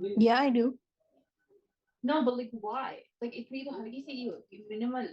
Yeah, I do. No, but like why? Like he querido alguien serio, minimal.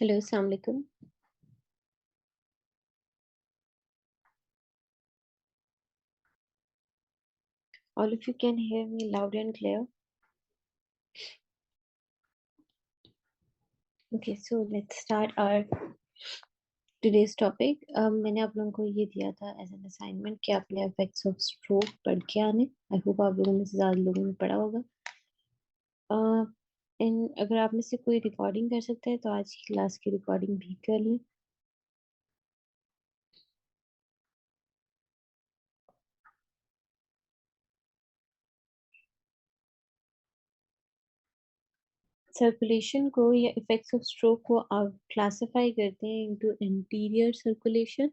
Hello, Assalamu alaikum. All of you can hear me loud and clear. Okay, so let's start our today's topic. मैंने आप लोगों को ये दिया था as an assignment कि आपने effects of stroke पढ़ के आने। आई होप आप लोगों में से ज़्यादा लोगों ने पढ़ा होगा। अगर आप में से कोई रिकॉर्डिंग कर सकता है तो आज की क्लास की रिकॉर्डिंग भी कर लें। सर्कुलेशन को या इफेक्ट्स ऑफ स्ट्रोक को आप क्लासिफाई करते हैं into interior circulation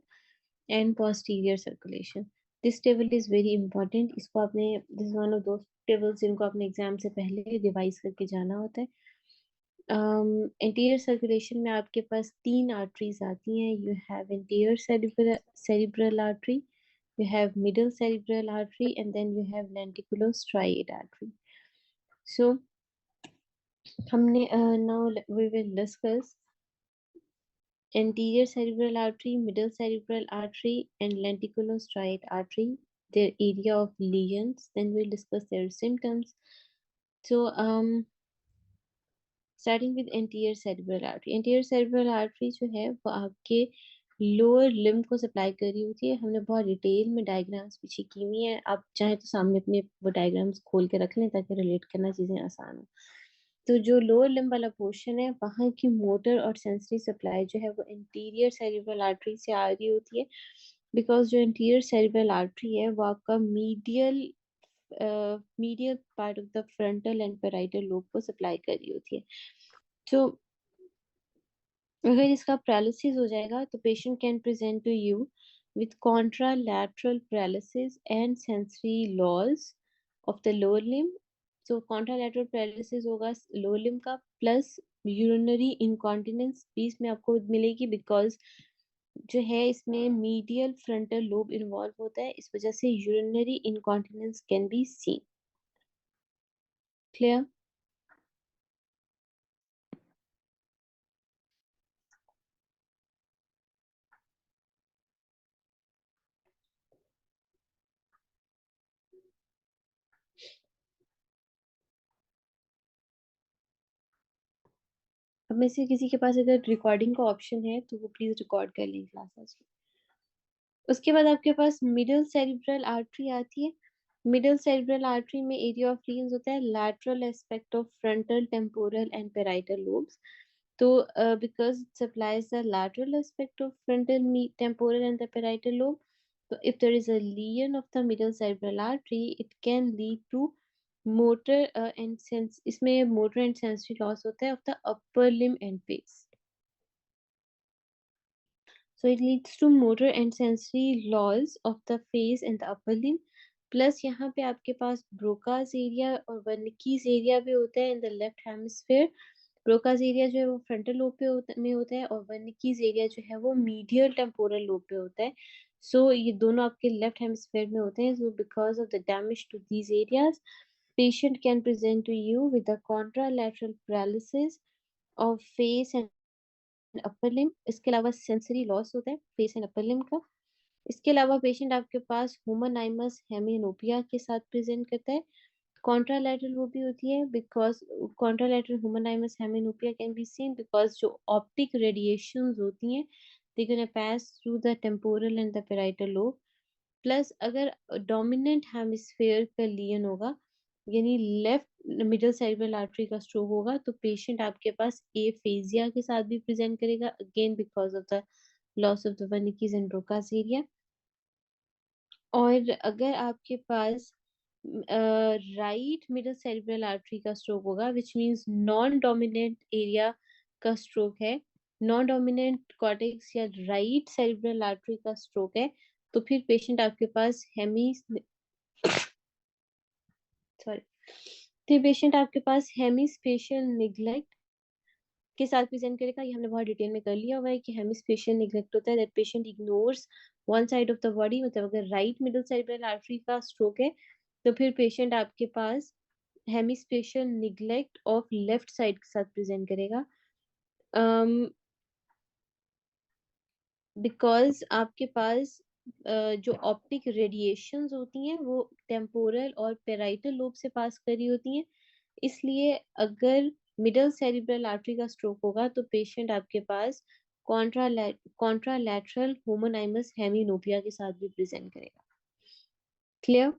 and posterior circulation. This table is very important. इसको आपने this one of those tables जिनको आपने एग्जाम से पहले रिवाइज करके जाना होता है। इंटीरियर सर्कुलेशन में आपके पास तीन आर्टरीज आती हैं। You have interior cerebral artery, you have middle cerebral artery, and then you have lenticulostriate artery. So हमने now we will discuss anterior cerebral artery, middle cerebral artery, and lenticulostriate artery, their area of lesions. Then we'll discuss their symptoms. So starting with anterior cerebral artery. Anterior cerebral artery जो है वो आपके lower limb को supply कर रही होती है। हमने बहुत डिटेल में डायग्राम्स पीछे की हुई है। आप चाहे तो सामने अपने वो डायग्राम्स खोल के रख लें ताकि रिलेट करना चीजें आसान हो। तो जो लोअर लिम्ब वाला पोर्शन है वहाँ की मोटर और सेंसरी सप्लाई जो है वो इंटीरियर सेरेब्रल आर्टरी से आ रही होती है। बिकॉज जो इंटीरियर सेरेब्रल आर्टरी है वो आपका medial part of the frontal and parietal lobe को सप्लाई कर रही होती है। तो अगर इसका पैरालिसिस हो जाएगा तो patient can present to you with contralateral paralysis and sensory loss of the lower limb. So contralateral paralysis होगा lower limb का, प्लस urinary incontinence भी इसमें आपको मिलेगी बिकॉज जो है इसमें मीडियल फ्रंटल लोब इन्वॉल्व होता है। इस वजह से urinary incontinence can be scene. Clear? अब में से किसी के पास अगर रिकॉर्डिंग का ऑप्शन है तो वो प्लीज रिकॉर्ड कर लें क्लासेस। उसके बाद आपके पास मिडिल सेरिब्रल आर्टरी आती है। मिडिल सेरिब्रल आर्टरी में एरिया ऑफ लीन्स होता है lateral aspect of frontal temporal and parietal lobes. तो because it supplies the lateral aspect of frontal temporal and the parietal lobe, so if there is a lesion of the middle cerebral artery it can lead to motor and sense इसमें motor and sensory loss होता है of the upper limb and face. So it leads to motor and sensory loss of the face and the upper limb. Plus यहाँ पे आपके पास Broca's area और Wernicke's area भी होता है in the left hemisphere. Broca's area जो है वो फ्रंटल लोब पे में होता है और वर्निकीज एरिया जो है वो मीडियल टेम्पोरल लोब पे होता है। सो ये दोनों आपके लेफ्ट हेमिस्फेयर में होते हैं। So because of the damage to these areas patient can present to you with a contralateral paralysis of face and upper limb. इसके अलावा सेंसरी लॉस होता है फेस एंड अपर लिम्ब का। इसके अलावा पेशेंट आपके पास होमोनाइमस हेमिनोपिया के साथ प्रेजेंट करता है। कॉन्ट्रालैटरल वो भी होती है because contralateral homonymous hemianopia can be seen because जो ऑप्टिक रेडिएशंस होती हैं they gonna pass through the temporal and the parietal lobe. Plus अगर डोमिनेंट हेमिस्फेयर का लियन होगा यानी लेफ्ट मिडल सेरेब्रल आर्टरी का स्ट्रोक होगा तो पेशेंट आपके पास एफेजिया के साथ भी प्रेजेंट करेगा again because of the loss of the Wernicke's and Broca's area. और अगर आपके पास राइट मिडल सेरेब्रल आर्टरी का स्ट्रोक होगा which means non dominant area का स्ट्रोक है, नॉन डोमिनेंट कॉर्टेक्स या राइट सेरेब्रल आर्टरी का स्ट्रोक है तो फिर पेशेंट आपके पास सॉरी फिर पेशेंट आपके पास हेमिस्पेशियल निग्लेक्ट के साथ प्रेजेंट करेगा। ये हमने बहुत डिटेल में कर लिया हुआ है कि हेमिस्पेशियल निग्लेक्ट होता है that patient ignores one side of the body. मतलब अगर राइट मिडल सेरेब्रल आर्टरी का स्ट्रोक है तो फिर पेशेंट आपके पास हेमिस्पेशियल निग्लेक्ट ऑफ लेफ्ट साइड के साथ प्रेजेंट करेगा। बिकॉज आपके पास जो ऑप्टिक रेडिएशंस होती हैं वो टेम्पोरल और पेराइटल लोब से पास कर रही होती हैं। इसलिए अगर मिडल सेरिब्रल आर्टरी का स्ट्रोक होगा तो पेशेंट आपके पास कॉन्ट्रालैटरल होमोनाइमस हेमिनोपिया के साथ भी प्रेजेंट करेगा। Clear?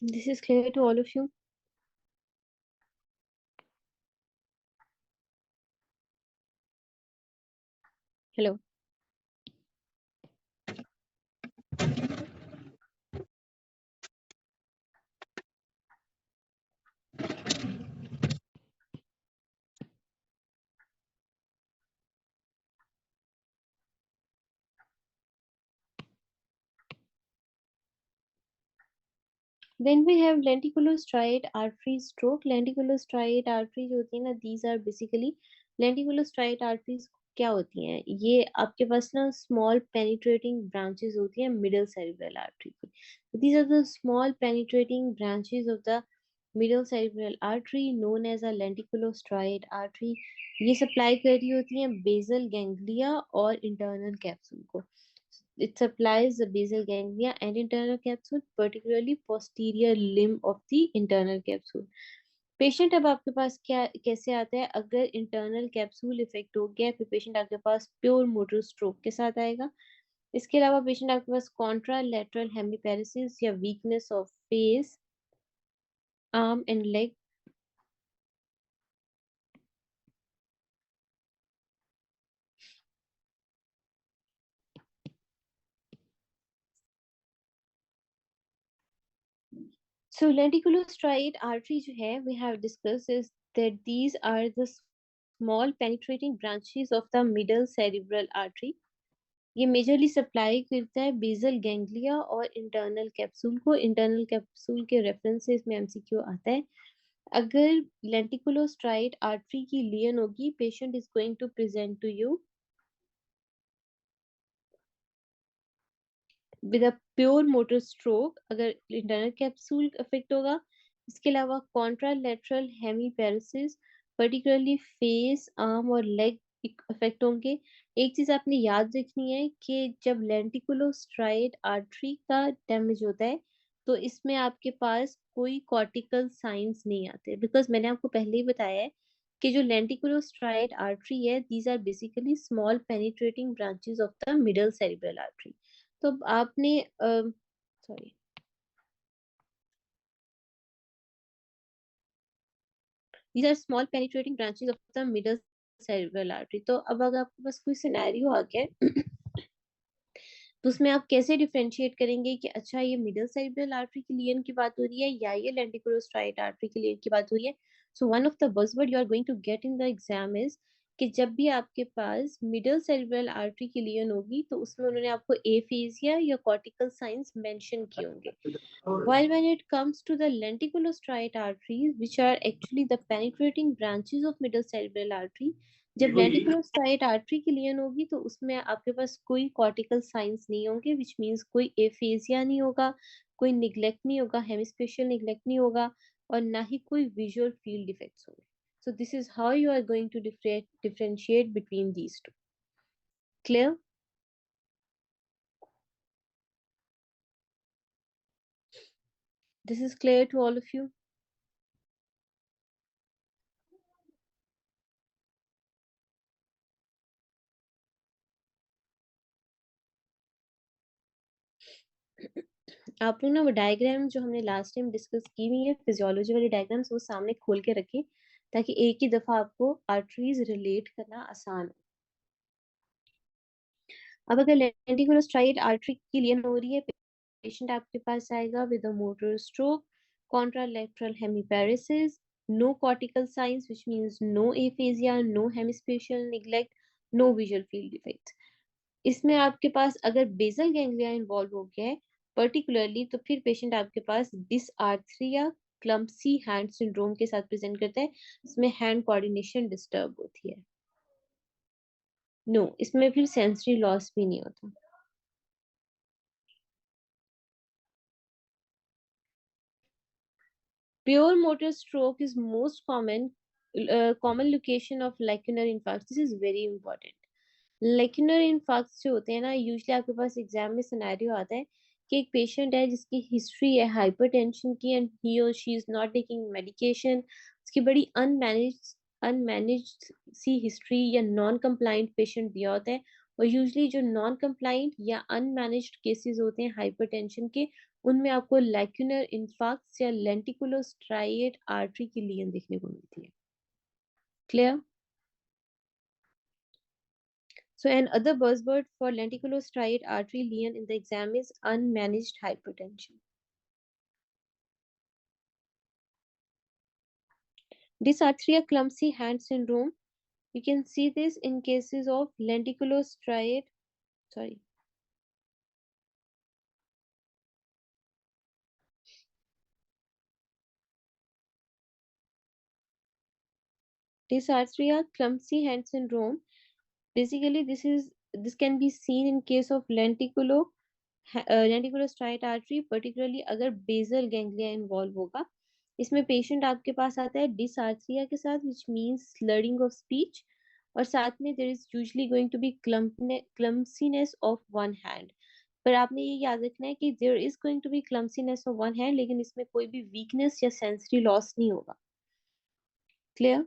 This is clear to all of you? Hello. Then we have lenticulostriate artery stroke. Lenticulostriate arteries होती है ना, these are basically lenticulostriate arteries क्या होती हैं? ये आपके पास ना small penetrating branches होती हैं middle cerebral artery की. These are the small penetrating branches of the middle cerebral artery known as a lenticulostriate artery. ये सप्लाई कर रही होती हैं basal ganglia और internal capsule को. It supplies the basal ganglia and internal capsule, particularly posterior limb of the internal capsule. Patient अब आपके पास क्या कैसे आता है? अगर इंटरनल कैप्सूल इफेक्ट हो गया फिर पेशेंट आपके पास प्योर मोटर स्ट्रोक के साथ आएगा। इसके अलावा पेशेंट आपके पास कॉन्ट्रा लेटरल हेमिपेरेसिस या weakness of face, arm and leg, so lenticulostriate artery जो है we have discussed is that these are the small penetrating branches of the middle cerebral artery. ये मेजरली सप्लाई करता है basal ganglia और internal capsule को। Internal capsule के reference से इसमें एमसीक्यू आता है। अगर लेंटिकुलोस्ट्राइट आर्टरी की लियन होगी, patient is going to present to you with a pure motor stroke अगर इंटरनल कैप्सूल अफेक्ट होगा। इसके अलावा contralateral hemiparesis, particularly face, arm और लेग अफेक्ट होंगे। एक चीज आपने याद रखनी है कि जब लेंटिकुलोस्ट्राइट आर्टरी का डैमेज होता है तो इसमें आपके पास कोई कॉर्टिकल साइंस नहीं आते, बिकॉज मैंने आपको पहले ही बताया है कि जो लेंटिकुलोस्ट्राइट आर्टरी है these are basically small penetrating branches of the middle cerebral artery. तो आपने sorry, these are small penetrating branches of the middle cerebral artery. तो अब अगर आपके पास कोई सिनेरियो आ गया है, तो उसमें आप कैसे डिफरेंशिएट करेंगे कि अच्छा ये मिडल सेरिब्रल आर्टरी की लियन की बात हो रही है या ये लेंटिकुलोस्ट्राइट आर्टरी की लियन की बात हो रही है? So one of the buzzword you are going to get in the exam is कि जब भी आपके पास मिडल सेरिब्रल आर्टरी की लियन होगी तो उसमें उन्होंने आपको एफेजिया या कॉर्टिकल साइंस मेंशन किए होंगे। While when it comes to the lenticulostriate arteries, which are actually the penetrating branches of middle cerebral artery, जब लेंटिकुलोस्ट्राइट आर्टरी की लियन होगी तो उसमें आपके पास कोई कॉर्टिकल साइंस नहीं होंगे, विच मीन्स कोई एफेजिया नहीं होगा, कोई निग्लेक्ट नहीं होगा, हेमिस्पेशियल निग्लेक्ट नहीं होगा और ना ही कोई विजुअल फील्ड डिफेक्ट्स होंगे। So this is how you are going to differentiate between these two. Clear? This is clear to all of you? आप लोग ना वो डायग्राम जो हमने लास्ट टाइम डिस्कस की हुई है फिजियोलॉजी वाली डायग्राम्स वो सामने खोल के रखें ताकि एक ही दफा आपको आर्टरीज रिलेट करना आसान हो। अब अगर लेंटिकुलोस्ट्राइट आर्टरी की लियन हो रही है, पेशेंट आपके पास आएगा with a motor stroke, contralateral hemiparesis, no cortical signs which means no aphasia, no hemispatial neglect, no visual field defects. इसमें आपके पास अगर बेसल गैंग्लिया इन्वॉल्व हो गया है पर्टिकुलरली तो फिर पेशेंट आपके पास डिसआर्थरिया क्लम्पसी हैंड सिंड्रोम के साथ प्रेजेंट करता है। इसमें हैंड कोऑर्डिनेशन डिस्टर्ब होती है। नो इसमें फिर सेंसरी लॉस भी नहीं होता। Pure motor stroke is most common common location of lacunar infarct. This is very important. लेक्यूलर इन्फार्क्ट्स जो होते हैं ना, यूजुअली आपके पास एग्जाम में सिनेरियो आता है कि एक पेशेंट है जिसकी हिस्ट्री है हाइपरटेंशन की एंड ही और she is not taking medication, उसकी बड़ी अनमैनेज्ड सी हिस्ट्री या नॉन कंप्लाइंट पेशेंट दिया होता है। और यूजुअली जो नॉन कंप्लाइंट या अनमैनेज्ड केसेस होते हैं हाइपरटेंशन के, उनमें आपको लेक्यूलर इन्फार्क्ट्स या लेंटिकुलोस्ट्राइएट आर्टरी की लीन देखने को मिलती है। Clear? So another buzzword for lenticulostriate artery lesion in the exam is unmanaged hypertension. Dysarthria clumsy hand syndrome. You can see this in cases of lenticulostriate, sorry. Dysarthria clumsy hand syndrome. Basically, this can be seen in case of lenticulostriate artery, particularly अगर basal ganglia involve होगा। इसमें patient आपके पास आता है dysarthria के साथ, which means slurring of speech, और साथ में there is usually going to be clumsiness of one hand। पर आपने ये याद रखना है कि there is going to be clumsiness of one hand, लेकिन इसमें कोई भी weakness या sensory loss नहीं होगा। क्लियर?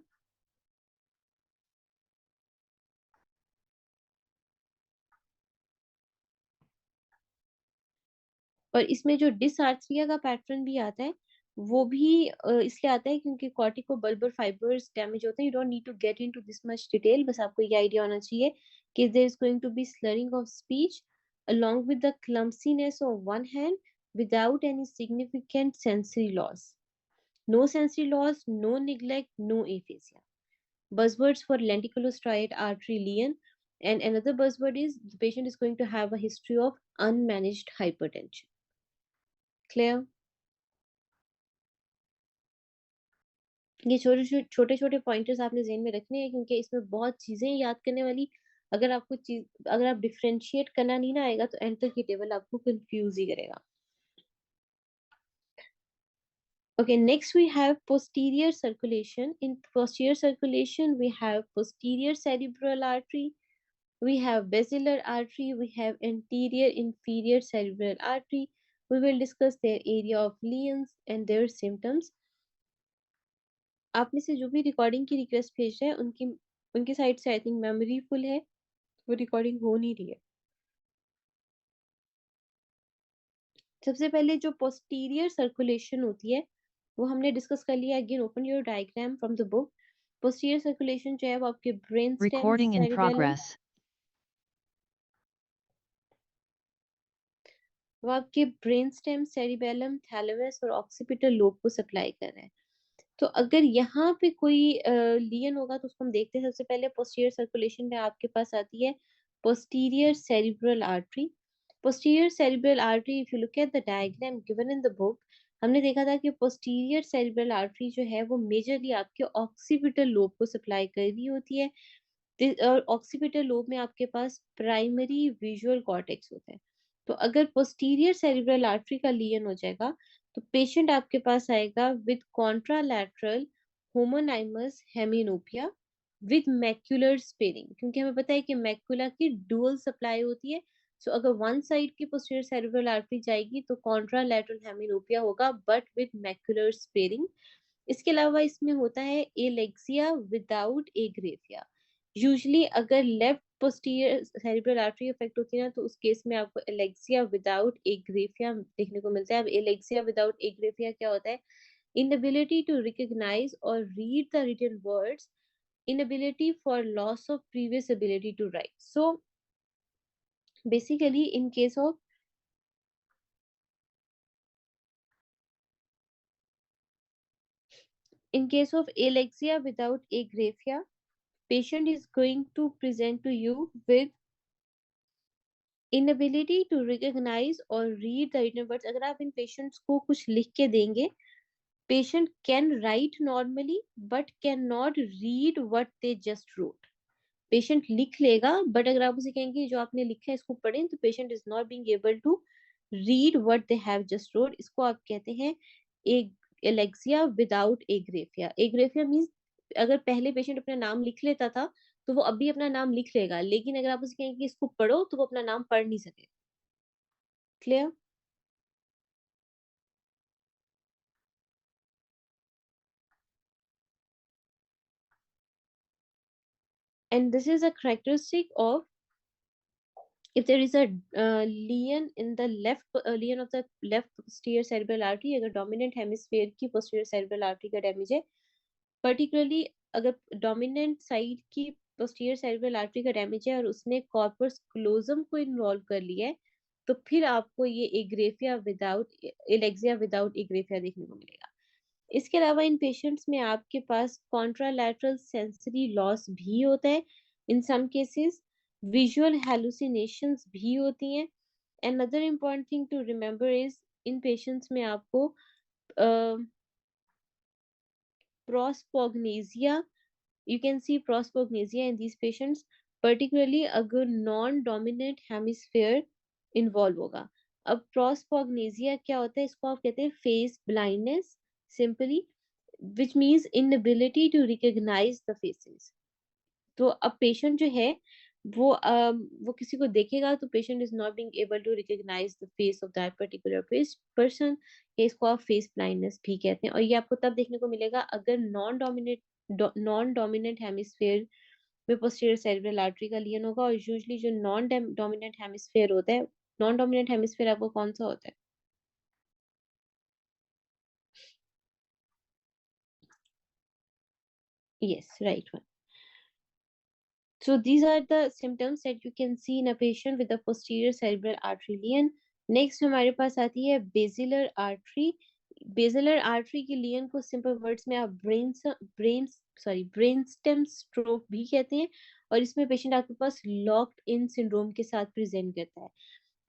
और इसमें जो डिसआर्थरिया का पैटर्न भी आता है, वो भी इसलिए आता है क्योंकि कॉर्टिको बल्बर फाइबर्स डैमेज होते हैं। You don't need to get into this much detail, बस आपको ये आइडिया होना चाहिए कि there is going to be slurring of speech along with the clumsiness of one hand without any significant sensory loss. No sensory loss, no neglect, no aphasia. Buzzwords for lenticulostriate artery lesion. And another buzzword is the patient is going to have a history of unmanaged hypertension. Clear? ये छोटे छोटे pointers आपने ज़हन में रखने हैं, क्योंकि इसमें बहुत चीजें याद करने वाली। अगर आप डिफरेंशिएट करना नहीं ना आएगा तो एंड तक ये टेबल आपको कंफ्यूज ही करेगा। Okay, next we have posterior circulation. In posterior circulation, we have posterior cerebral artery, we have basilar artery, we have anterior inferior cerebral artery. We will discuss their area of lesions and their symptoms. आप में से जो भी recording की request भेज रहे हैं उनकी साइड से आई थिंक मेमोरी फुल है, वो रिकॉर्डिंग हो नहीं रही है। सबसे पहले जो पोस्टीरियर सर्कुलेशन होती है वो हमने डिस्कस कर लिया। Again open your diagram from the book. Posterior circulation जो है वो आपके brain stem, Recording in cerebellum, progress. वो आपके ब्रेन स्टेम, सेरिबेलम, थैलेमस और ऑक्सीपिटल लोब को सप्लाई कर रहा है। तो अगर यहाँ पे कोई लियन होगा तो उसको हम देखते हैं। सबसे पहले पोस्टीरियर सर्कुलेशन में आपके पास आती है posterior cerebral artery. Posterior cerebral artery, if you look at the diagram given in the book, हमने देखा था कि पोस्टीरियर सेरिब्रल आर्टरी जो है वो मेजरली आपके ऑक्सीपिटल लोब को सप्लाई कर रही होती है। और ऑक्सीपिटल लोब में आपके पास प्राइमरी विजुअल कॉर्टेक्स होता है। तो अगर पोस्टीरियर सेरिब्रल आर्टरी का लियन हो जाएगा तो पेशेंट आपके पास आएगा with contralateral homonymous hemianopia with macular sparing, क्योंकि हमें पता है कि मैक्युला की डुअल सप्लाई होती है। सो अगर वन साइड की पोस्टीरियर सेरिब्रल आर्टरी जाएगी तो कॉन्ट्रालैटरल हेमिनोपिया होगा बट विद मैक्युलर स्पेरिंग। इसके अलावा इसमें होता है एलेक्सिया विदाउट एग्रेफिया। यूजुअली अगर left posterior cerebral artery affect होती है ना तो उस केस में आपको एलेक्सिया विदाउट एग्रेफिया देखने को मिलता है। अब एलेक्सिया विदाउट एग्रेफिया क्या होता है? inability to recognize or read the written words, inability for loss of previous ability to write. So basically in case of alexia without agraphia, patient is going to present to you with inability to recognize or read the written words। अगर आप इन patients को कुछ लिख के देंगे, patient can write normally but cannot read what they just wrote। Patient लिख लेगा but अगर आप उसे कहेंगे जो आपने लिखा है इसको पढ़ें तो patient is not being able to read what they have just wrote. इसको आप कहते हैं एक alexia without agraphia. Agraphia means अगर पहले पेशेंट अपना नाम लिख लेता था तो वो अभी अपना नाम लिख लेगा, लेकिन अगर आप उसे कहेंगे कि इसको पढ़ो तो वो अपना नाम पढ़ नहीं सके। Clear? And this is a characteristic of if there is a lesion in the lesion of the left posterior cerebral artery, अगर dominant hemisphere की posterior cerebral artery का damage है, particularly अगर dominant side की posterior cerebral artery का damage है और उसने corpus callosum को involve कर लिया है, तो फिर आपको ये एग्रेफिया विदाउट एलेक्सिया विदाउट एग्रेफिया देखने को मिलेगा। इसके अलावा इन पेशेंट्स में आपके पास कॉन्ट्रालैटरल सेंसरी लॉस भी होता है, इन सम केसेस विजुअल हैलुसिनेशंस भी होती हैं। Another important thing to remember is in patients में आपको prosopagnosia, you can see prospognosia in these patients, particularly अगर नॉन डोमिनेंट हेमिस्फेयर इन्वॉल्व होगा। अब प्रोस्पोग्नेसिया क्या होता है, इसको आप कहते हैं face blindness simply, which means inability to recognize the faces। तो अब पेशेंट जो है वो किसी को देखेगा तो patient is not being able to recognise the face of that particular person, इसको आप फेस ब्लाइंडनेस भी कहते हैं। और ये आपको तब देखने को मिलेगा अगर नॉन डोमिनेंट हेमिस्फेयर में पोस्टीरियर सेरेब्रल आर्टरी का लियन होगा। और यूजुअली जो नॉन डोमिनेंट हेमिस्फेयर होता है, नॉन डोमिनेंट हेमिस्फेयर आपको कौन सा होता है? Yes, right one. So these are the symptoms that you can see in a patient with a posterior cerebral artery lesion. Next हमारे पास आती है basilar artery। Basilar artery की lesion को simple words में आप brainstem stroke भी कहते हैं, और इसमें पेशेंट आपके पास locked in syndrome के साथ प्रेजेंट करता है।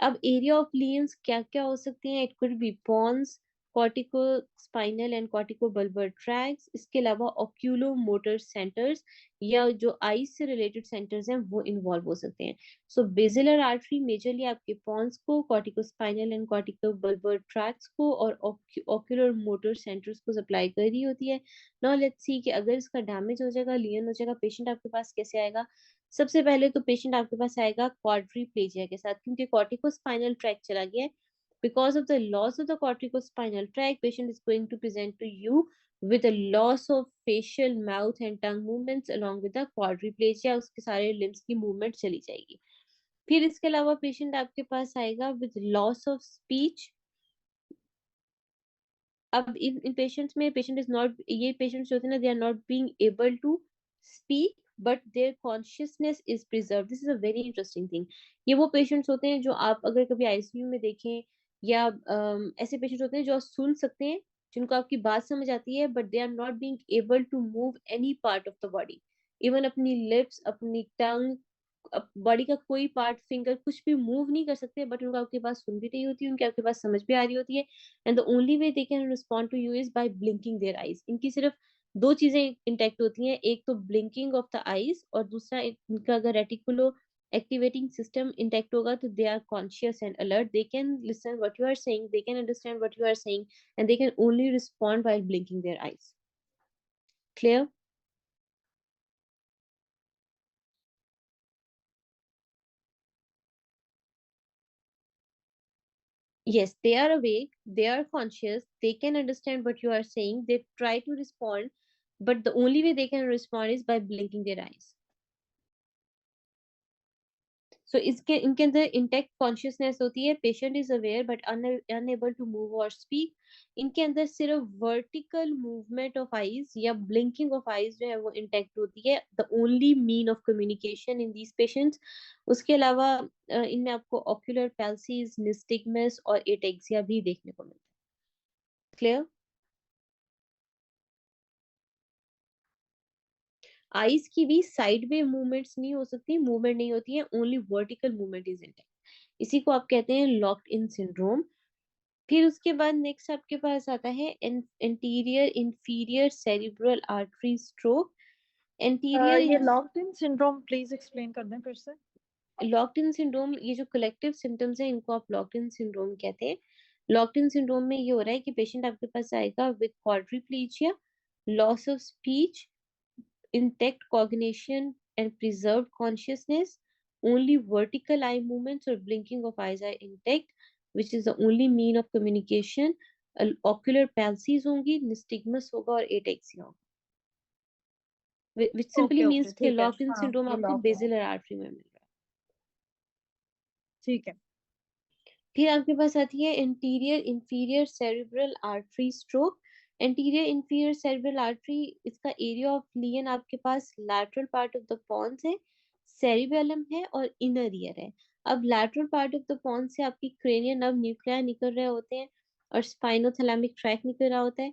अब एरिया ऑफ लियंस क्या क्या हो सकती हैं? It could be pons, cortico spinal and cortico bulbar tracts, इसके अलावा ऑक्यूलो मोटर सेंटर्स या जो आईज से रिलेटेड सेंटर्स हैं वो इन्वॉल्व हो सकते हैं। सो बेसिलर आर्टरी मेजरली आपके पॉन्स को, cortico spinal and cortico bulbar tracks को और ऑक्यूलर मोटर सेंटर्स को सप्लाई कर रही होती है। नाउ लेट्स सी कि अगर इसका डैमेज हो जाएगा, लियन हो जाएगा, पेशेंट आपके पास कैसे आएगा? सबसे पहले तो पेशेंट आपके पास आएगा क्वाड्रीप्लेजिया के साथ, क्योंकि कॉर्टिकोस्पाइनल ट्रैक चला गया है। Because of the loss of the corticospinal tract, patient is going to present to you with a loss of facial, mouth and tongue movements along with the quadriplegia, उसके सारे limbs की movement चली जाएगी। फिर इसके अलावा पेशेंट आपके पास आएगा with loss of speech। अब इन पेशेंट्स में पेशेंट इज नॉट, ये पेशेंट्स होते हैं ना, they are not being able to speak but their consciousness is preserve. This is a very interesting thing. ये वो पेशेंट्स होते हैं जो आप अगर कभी आईसीयू में देखें, या ऐसे पेशेंट्स होते हैं जो आप सुन सकते हैं, जिनको आपकी बात समझ आती है, but they are not being able to move any part of the body, even अपनी लिप्स, अपनी टंग, बॉडी का कोई पार्ट, फिंगर, कुछ भी मूव नहीं कर सकते, बट उनको आपके पास सुन भी रही होती है, उनके आपके पास समझ भी आ रही होती है। And the only way they can respond to you is by blinking their eyes. इनकी सिर्फ दो चीजें इंटैक्ट होती हैं, एक तो ब्लिंकिंग ऑफ द आईज, और दूसरा इनका अगर रेटिकुलो एक्टिवेटिंग सिस्टम इंटैक्ट होगा तो they are conscious and alert, they can listen what you are saying, they can understand what you are saying, and they can only respond while blinking their eyes. Clear? Yes, they are awake, they are conscious, they can understand what you are saying, they try to respond, but the only way they can respond is by blinking their eyes. So इसके इनके अंदर intact consciousness होती है, patient is aware but unable to move और speak. इनके अंदर सिर्फ vertical movement of eyes या ब्लिंकिंग ऑफ आईज जो है वो इंटेक्ट होती है, the only mean of communication in these patients. उसके अलावा इनमें आपको ऑक्यूलर पैल्सीज, निस्टिगमस और एटेक्सिया भी देखने को मिलता है। क्लियर? आईज की भी साइड वे मूवमेंट्स नहीं हो सकती, मूवमेंट नहीं होती है, only vertical movement is intact. इसी को आप कहते हैं लॉक्ड इन सिंड्रोम। फिर उसके बाद नेक्स्ट आपके पास आता है anterior inferior cerebral artery stroke. ये anterior locked in syndrome please explain कर दें फिर से। लॉक्ड इन सिंड्रोम, ये जो कलेक्टिव सिम्टम्स है इनको आप लॉक्ड इन सिंड्रोम कहते हैं। लॉक्ड इन सिंड्रोम में ये हो रहा है कि पेशेंट आपके पास आएगा with quadriplegia, loss of speech, intact cognition and preserved consciousness. Only vertical eye movements or blinking of eyes are intact, which is the only mean of communication. Ocular palsies होंगी, nystagmus होगा और ataxia होगा, which simply okay means okay कि ठीक है, lock-in हाँ syndrome ये आपको लॉक है, basilar artery में मिल रहा है. ठीक है. फिर आपके पास आती है anterior inferior cerebral artery stroke. Anterior inferior cerebral artery, इसका एरिया ऑफ लियन आपके पास lateral part of the pons है, सेरिबेलम है और इनर ईयर है. अब lateral part of the pons से आपकी क्रेनियल नर्व न्यूक्लियाई निकल रहे होते हैं और स्पाइनोथैलेमिक ट्रैक निकल रहा होता है.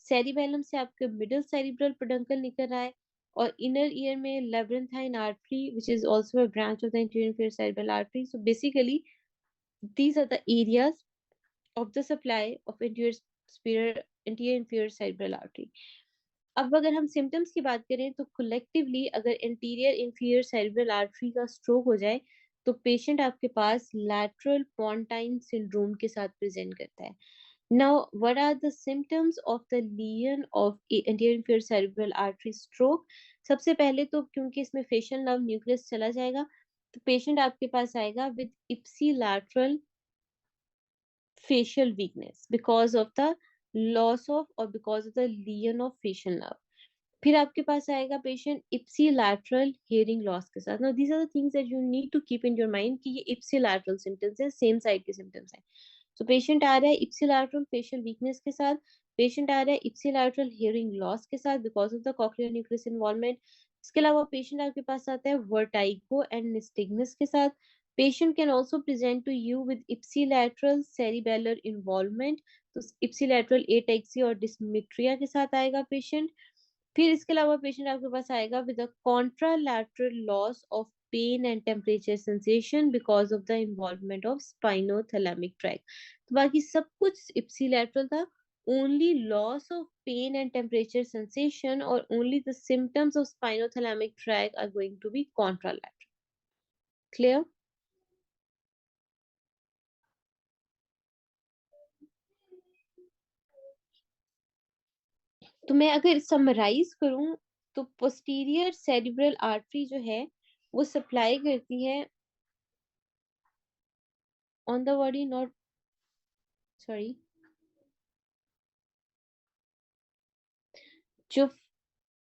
सेरिबेलम से आपके मिडिल सेरिब्रल पेडंकल निकल रहा है और इनर ईयर में labyrinthine artery which is also a branch of the anterior inferior cerebral artery. So basically these are the areas of the supply of anterior inferior cerebral artery. अब अगर हम symptoms की बात करें तो कलेक्टिवली अगर interior inferior cerebral artery का stroke हो जाए तो पेशेंट आपके पास लैटरल पोंटाइन सिंड्रोम के साथ प्रेजेंट करता है. Now what are the symptoms of the lesion of anterior inferior cerebral artery stroke? सबसे पहले तो क्योंकि इसमें फेशियल नर्व न्यूक्लियस चला जाएगा तो पेशेंट आपके पास आएगा with इप्सीलैटरल facial weakness because of the loss of or because of the lesion of facial nerve. फिर आपके पास आएगा पेशेंट ipsilateral hearing loss के साथ. Now these are the things that you need to keep in your mind कि ये ipsilateral symptoms है, same side के symptoms हैं. So patient आ रहा है ipsilateral facial weakness के साथ, patient आ रहा है ipsilateral hearing loss के साथ because of the cochlear nucleus involvement. इसके अलावा पेशेंट आपके पास आता है vertigo and nystagmus के साथ. Patient can also present to you with ipsilateral cerebellar involvement. तो ipsilateral ataxia और dysmetria के साथ आएगा पेशेंट. फिर इसके अलावा पेशेंट आपके पास आएगा with a contralateral loss of pain and temperature sensation because of the involvement of spinothalamic tract. तो बाकी सब कुछ ipsilateral था. Only loss of pain and temperature sensation or only the symptoms of spinothalamic tract are going to be contralateral. Clear? तो मैं अगर summarise करूं तो पोस्टीरियर सेरिब्रल आर्टरी जो है वो सप्लाई करती है on the body, not sorry, जो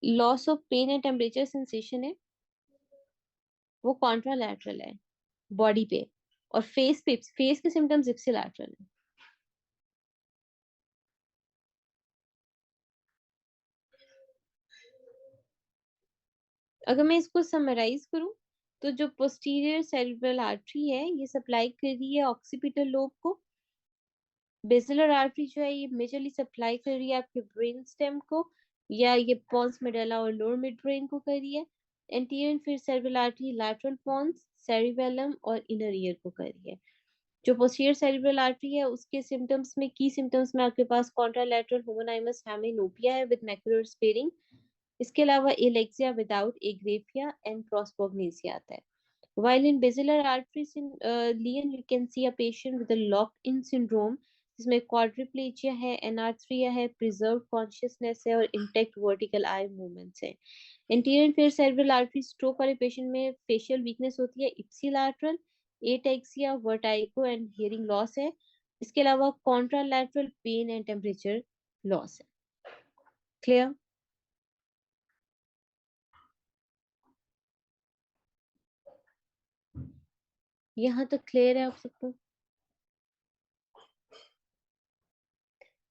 loss of pain and temperature sensation है वो कॉन्ट्रालैटरल है बॉडी पे, और फेस के सिम्टम्स इप्सिलैटरल है. अगर मैं इसको समराइज करूं तो जो पोस्टीरियर सेरिब्रल आर्टरी है ये सप्लाई कर रही है ऑक्सीपिटल लोब को. बेसिलर आर्टरी जो है ये मेजरली सप्लाई कर रही है आपके ब्रेन स्टेम को, या ये पॉन्स मेडुला और लोअर मिड ब्रेन को कर रही है. Anterior inferior cerebral artery lateral pons, cerebellum और इनर ईयर को कर रही है. जो पोस्टीरियर सेरिब्रल आर्टरी है उसके सिम्टम्स में की सिम्टम्स में आपके पास कॉन्ट्रालैटरल होमोनाइमस हेमिनोपिया है विद मैकुलर स्पेरिंग. इसके अलावा एलेक्सिया विदाउट एग्रेफिया एंड प्रोस्पोग्नेसिया आता है. While in basilar artery lesion, you can see a patient with a locked-in syndrome, जिसमें quadriplegia है, anarthria है, preserved consciousness है और intact vertical eye movements है. Anterior inferior cerebral artery stroke वाले patient में facial weakness होती है, ipsilateral, ataxia, vertigo and hearing loss है. इसके अलावा contralateral pain and temperature loss है. Clear? यहाँ तक क्लियर है आप सबको?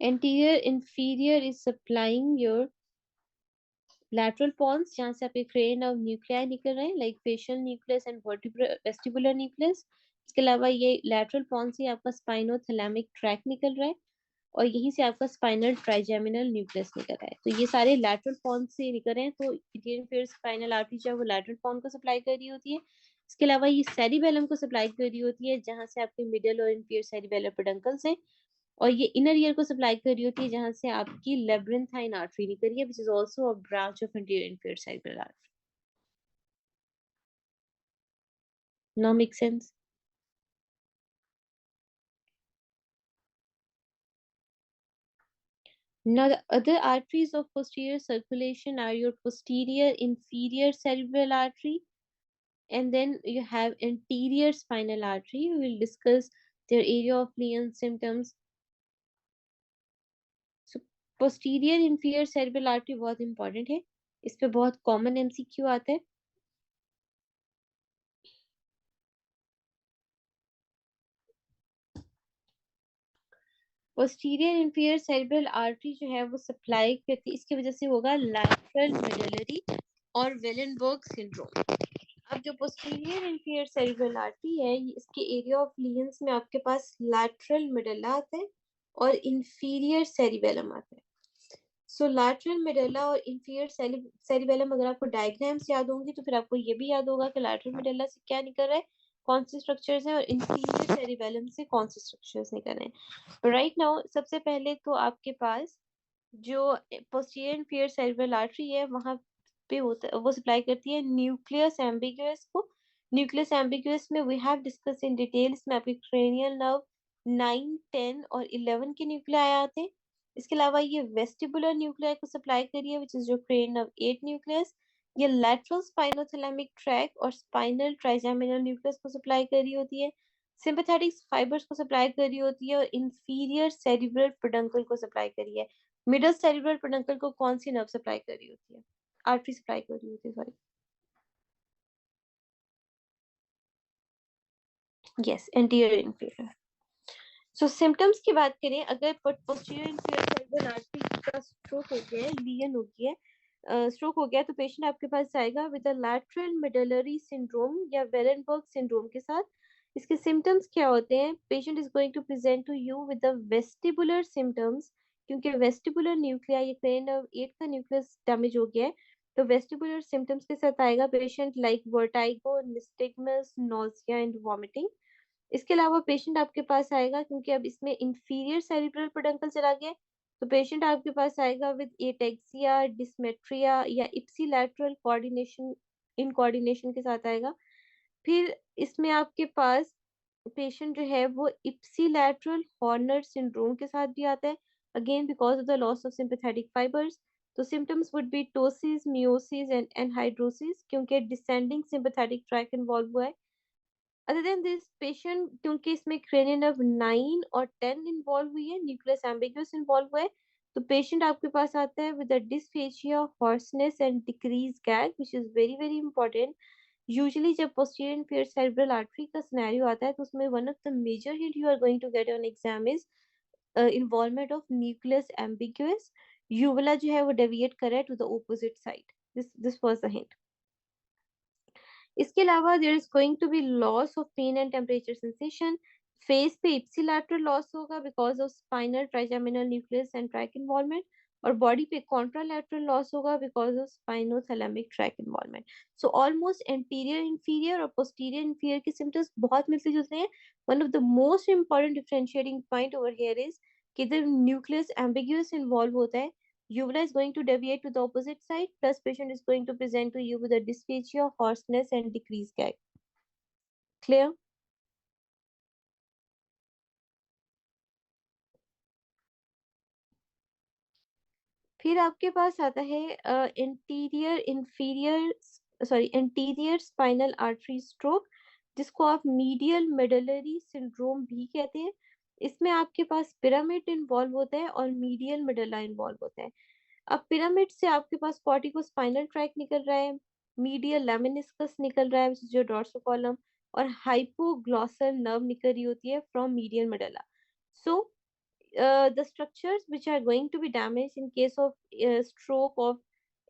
Anterior inferior is supplying your lateral pons जहाँ से आपके cranial nerve nuclei निकल रहे हैं like facial nucleus and vestibular nucleus. इसके अलावा ये lateral pons से आपका spinothalamic tract निकल रहा है और यहीं से आपका spinal trigeminal nucleus निकल रहा है. तो ये सारे lateral pons से निकल रहे हैं. तो anterior inferior spinal artery जो है वो lateral pons को सप्लाई कर रही होती है. इसके अलावा ये cerebellum को सप्लाई कर रही होती है जहाँ से आपके middle और inferior cerebellar peduncles हैं. और ये इनर ईयर को सप्लाई कर रही होती है जहां से आपकी लेब्रिंथाइन आर्टरी निकल रही है which is also a branch of interior inferior cerebral artery. Now make sense? Now the other arteries of posterior circulation are your posterior inferior cerebral artery, and then you have anterior spinal artery. We will discuss their area of play and symptoms. So posterior inferior cerebral artery बहुत important है, इस पे बहुत common MCQ आता है. Posterior inferior cerebral artery जो है वो सप्लाई करती है, इसकी वजह से होगा लैटरल मेडुलरी और वेलेनबर्ग सिंड्रोम. अब जो पोस्टीरियर इंफीरियर सेरेब्रल आर्टरी है, इसके एरिया ऑफ लियंस में आपके पास लैटरल मेडुला आता है और इंफीरियर सेरिबेलम आता है. सो लैटरल मेडुला और इंफीरियर सेरिबेलम, अगर आपको डायग्राम्स याद होंगी तो फिर आपको ये भी याद होगा कि लैटरल मेडुला से क्या निकल रहा है, कौन से स्ट्रक्चर्स हैं, और इंफीरियर सेरिबेलम से कौन से स्ट्रक्चर्स निकल रहे हैं. राइट नाउ सबसे पहले तो आपके पास जो पोस्टीरियर इंफीरियर सेरेब्रल आर्टरी है वहां पे होता है, वो सप्लाई करती है न्यूक्लियस एम्बिगुअस को. न्यूक्लियस एम्बिगुअस में we have discuss in detail, इसमें आपके क्रेनियल नर्व 9, 10 और 11 के न्यूक्लियाई आते हैं. इसके अलावा ये वेस्टिबुलर न्यूक्लियाई को सप्लाई करी है, विच इज जो क्रेनियल नर्व 8 न्यूक्लियस. ये लैटरल स्पाइनोथैलेमिक ट्रैक और स्पाइनल ट्राइजेमिनल न्यूक्लियस को सप्लाई कर रही होती है. सिंपैथेटिक फाइबर्स को सप्लाई कर रही होती है और इंफीरियर सेरिब्रल पेडंकल को सप्लाई करी है. मिडल सेरिब्रल पेडंकल को कौन सी नर्व सप्लाई कर रही होती है, आर्टरी सप्लाई कर रही होती है, sorry. Yes, anterior inferior. So symptoms की बात करें, अगर पोस्टीरियर इंफीरियर सेरेब्रल आर्टरी का स्ट्रोक हो गया है, लीजन हो गया है, स्ट्रोक हो गया, तो पेशेंट आपके पास आएगा with a lateral medullary syndrome या वेलेनबर्ग सिंड्रोम के साथ. इसके सिम्टम्स क्या होते हैं? Patient is going to present to you with the vestibular symptoms, क्योंकि वेस्टिबुलर न्यूक्लियाई, ये क्रेनियल नर्व 8 का न्यूक्लियस डैमेज हो गया है, तो वेस्टिबुलर सिम्टम्स के साथ आएगा patient like vertigo, nystagmus, nausea and vomiting. इसके अलावा पेशेंट आपके पास आएगा, क्योंकि अब इसमें इंफीरियर सेरिब्रल पेडंकल चला गया, तो पेशेंट आपके पास आएगा विद एटेक्सिया, डिस्मेट्रिया या इप्सिलैटरल कोऑर्डिनेशन, इन कोऑर्डिनेशन के साथ आएगा. फिर इसमें आपके पास पेशेंट जो है वो इप्सिलैटरल हॉर्नर सिंड्रोम के साथ भी आता है, again because of the loss of sympathetic fibres. तो symptoms would be ptosis, miosis and anhidrosis, क्योंकि डिसेंडिंग सिंपैथेटिक ट्रैक इन्वॉल्व हुआ है. अदर देन दिस पेशेंट, क्योंकि इसमें क्रेनियल नर्व 9 और 10 इन्वॉल्व हुई है, न्यूक्लियस एम्बिगुअस इन्वॉल्व हुआ है, तो पेशेंट आपके पास आता है with a dysphagia, hoarseness and decrease gag, which is very very important. Usually जब पोस्टीरियर इंफीरियर सेरेब्रल आर्टरी का सिनेरियो आता है, तो उसमें one of the major hint you are going to get on exam is involvement of nucleus ambiguus. Uvula जो है वो deviate करे to the opposite side. This was the hint. इसके अलावा there is going to be loss of pain and temperature sensation. Face पे ipsilateral loss होगा because of spinal trigeminal nucleus and track involvement, और body पे contralateral loss होगा because of spinothalamic track involvement. So almost anterior inferior और posterior inferior के symptoms बहुत मिलते जुलते हैं. One of the most important differentiating point over here is कि इधर न्यूक्लियस एम्बिगुअस इन्वॉल्व होता है, uvula is going to deviate to the opposite side, plus patient is going to present to you with a dysphagia, hoarseness and decreased gag. Clear? फिर आपके पास आता है anterior spinal artery stroke, जिसको आप medial medullary syndrome भी कहते हैं. इसमें आपके पास पिरामिड इन्वॉल्व होता है और मीडियल मेडुला इन्वॉल्व होता है. अब पिरामिड से आपके पास कॉर्टिकोस्पाइनल ट्रैक निकल रहा है, मीडियल लेमिनिस्कस निकल रहा है जो डॉर्सल कॉलम, और हाइपोग्लॉसल नर्व निकल रही होती है from medial medulla. So the structures which are going to be damaged in case of stroke of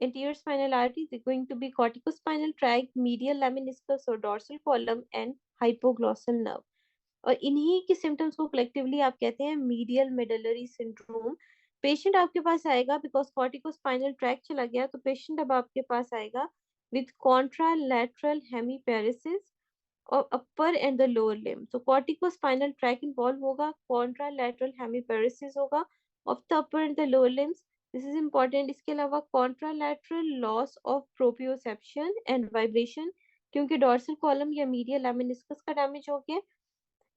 anterior spinal artery, they're going to be corticospinal tract, medial lemniscus or dorsal column and hypoglossal nerve. और इन्हीं के symptoms को collectively आप कहते हैं medial medullary syndrome. Patient आपके पास आएगा बिकॉज कॉर्टिकोस्पाइनल ट्रैक चला गया, तो पेशेंट अब आपके पास आएगा विद कॉन्ट्रालैटरल हेमीपैरेसिस और अपर एंड द लोअर लिम्ब. तो कॉर्टिकोस्पाइनल ट्रैक इन्वॉल्व होगा, कॉन्ट्रालैटरल हेमीपैरेसिस होगा of the upper and the lower limbs. This is important. इसके अलावा contralateral loss of proprioception and vibration, क्योंकि डॉर्सल कॉलम या मीडियल लेमिनिस्कस का डैमेज हो गया.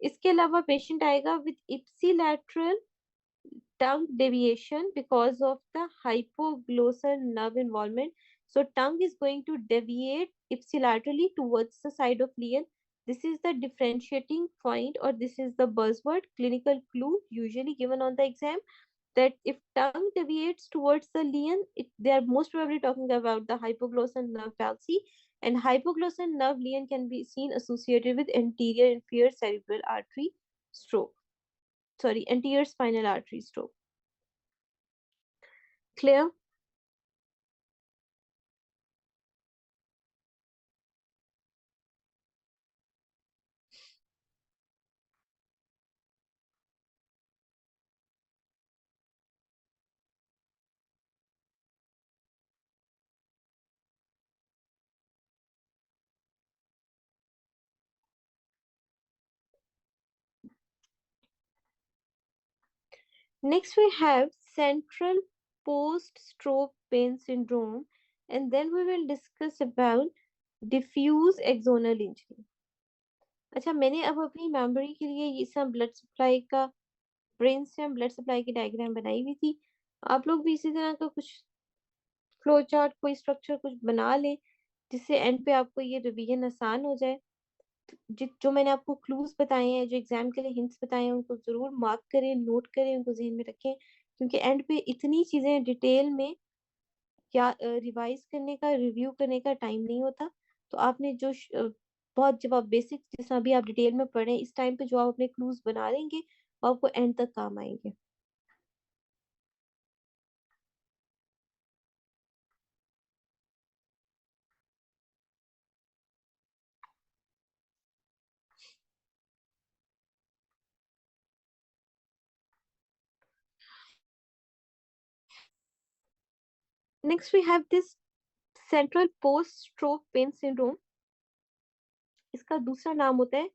इसके अलावा पेशेंट आएगा with ipsilateral tongue deviation because of the hypoglossal nerve involvement. So tongue is going to deviate ipsilaterally towards the side of lesion. This is the differentiating point, or this is the buzzword clinical clue usually given on the exam, that if tongue deviates towards the lesion, they are most probably talking about the hypoglossal nerve palsy, and hypoglossal nerve lesion can be seen associated with anterior inferior cerebral artery stroke. Sorry, anterior spinal artery stroke. Clear? Next, we have central post-stroke pain syndrome, and then we will discuss about diffuse axonal injury. अच्छा, मैंने अब अपनी memory के लिए ये सब blood supply का, brain stem blood supply की डायग्राम बनाई हुई थी। आप लोग भी इसी तरह का कुछ फ्लो चार्ट, कोई स्ट्रक्चर कुछ बना लें, जिससे एंड पे आपको ये रिवीजन आसान हो जाए। जो मैंने आपको क्लूज बताए हैं, जो एग्जाम के लिए हिंट्स बताए हैं, उनको जरूर मार्क करें, नोट करें, उनको जहन में रखें, क्योंकि एंड पे इतनी चीजें डिटेल में या रिवाइज करने का, रिव्यू करने का टाइम नहीं होता। तो आपने जो बहुत, जब आप बेसिक जिस अभी आप डिटेल में पढ़े, इस टाइम पे जो आप अपने क्लूज बना लेंगे वो आपको एंड तक काम आएंगे। Next we have this central post stroke pain syndrome. इसका दूसरा नाम होता है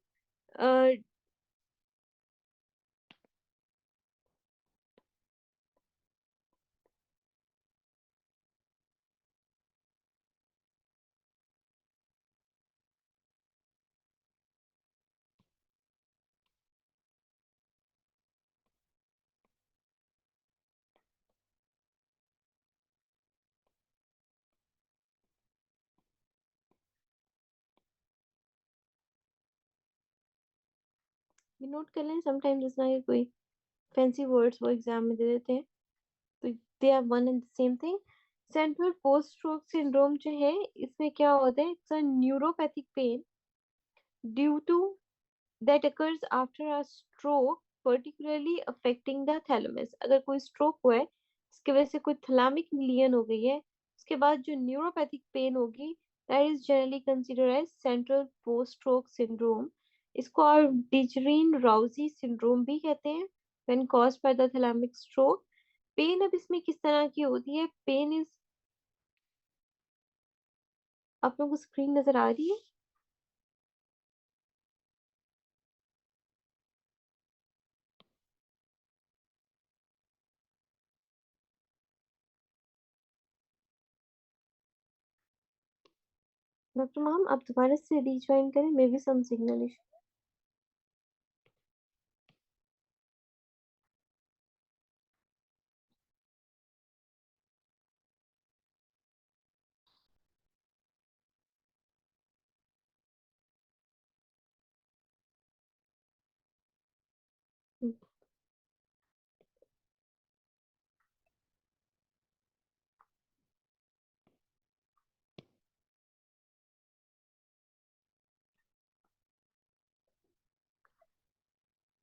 ये नोट कर लें, समटाइम्स जिस तरह के कोई फैंसी वर्ड्स वो एग्जाम में दे देते हैं, तो they are one and the same thing. Central post stroke syndrome जो है, इसमें क्या होता है, it's a neuropathic pain due to that occurs after a stroke, particularly affecting the thalamus। अगर कोई स्ट्रोक हुआ है, इसकी वजह से कोई थैलामिक लीन हो गई है, उसके बाद जो न्यूरोपैथिक पेन होगी, that is generally considered as central post stroke syndrome। इसको आप डिजरीन राउजी सिंड्रोम भी कहते हैं, when caused by the thalamic stroke। Pain अब इसमें किस तरह की होती है, पेन इज, आप लोगों को स्क्रीन नजर आ रही है? डॉक्टर मैम, आप दोबारा से रीज्वाइन करें, maybe some signal issue.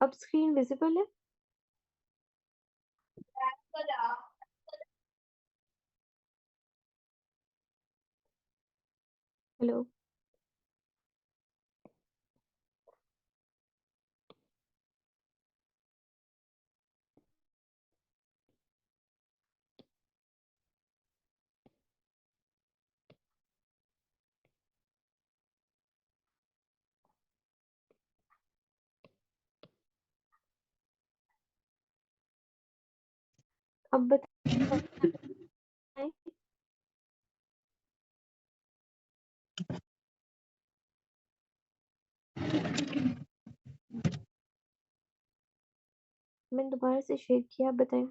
अब स्क्रीन विजिबल है? हेलो? अब बताएं। मैंने दोबारा से शेयर किया, आप बताएं।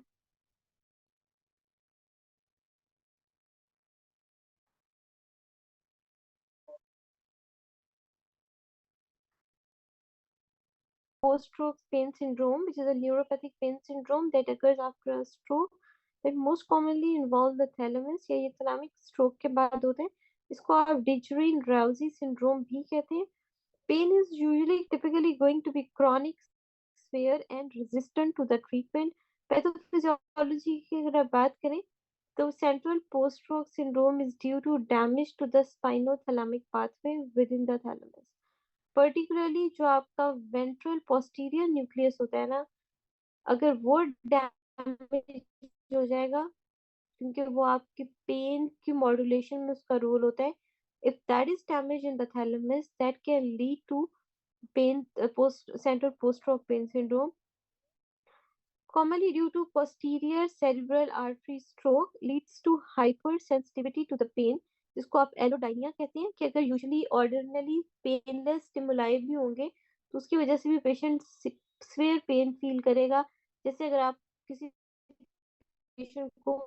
Post-stroke pain syndrome, which is a neuropathic pain syndrome that occurs after a stroke, that most commonly involve the thalamus, या ये thalamic stroke के बाद होते हैं। इसको आप Dejerine-Roussey syndrome भी कहते हैं। Pain is usually typically going to be chronic, severe and resistant to the treatment. Pathophysiology की अगर आप बात करें तो central post-stroke syndrome is due to damage to the spinothalamic pathway within the thalamus. Particularly जो आपका वेंट्रल पोस्टीरियर न्यूक्लियस होता है ना, अगर वो डैमेज हो जाएगा, क्योंकि वो आपकी पेन की मॉड्यूलेशन में उसका रोल होता है, if that is damage in the thalamus that can lead to pain post central post-stroke pain syndrome, commonly due to posterior cerebral artery stroke, leads to hypersensitivity to the pain, जिसको आप एलोडाइनिया कहते हैं, कि अगर usually ordinary painless stimuli भी होंगे तो उसकी वजह से भी पेशेंट सिवियर पेन फील करेगा। जैसे अगर आप किसी पेशेंट को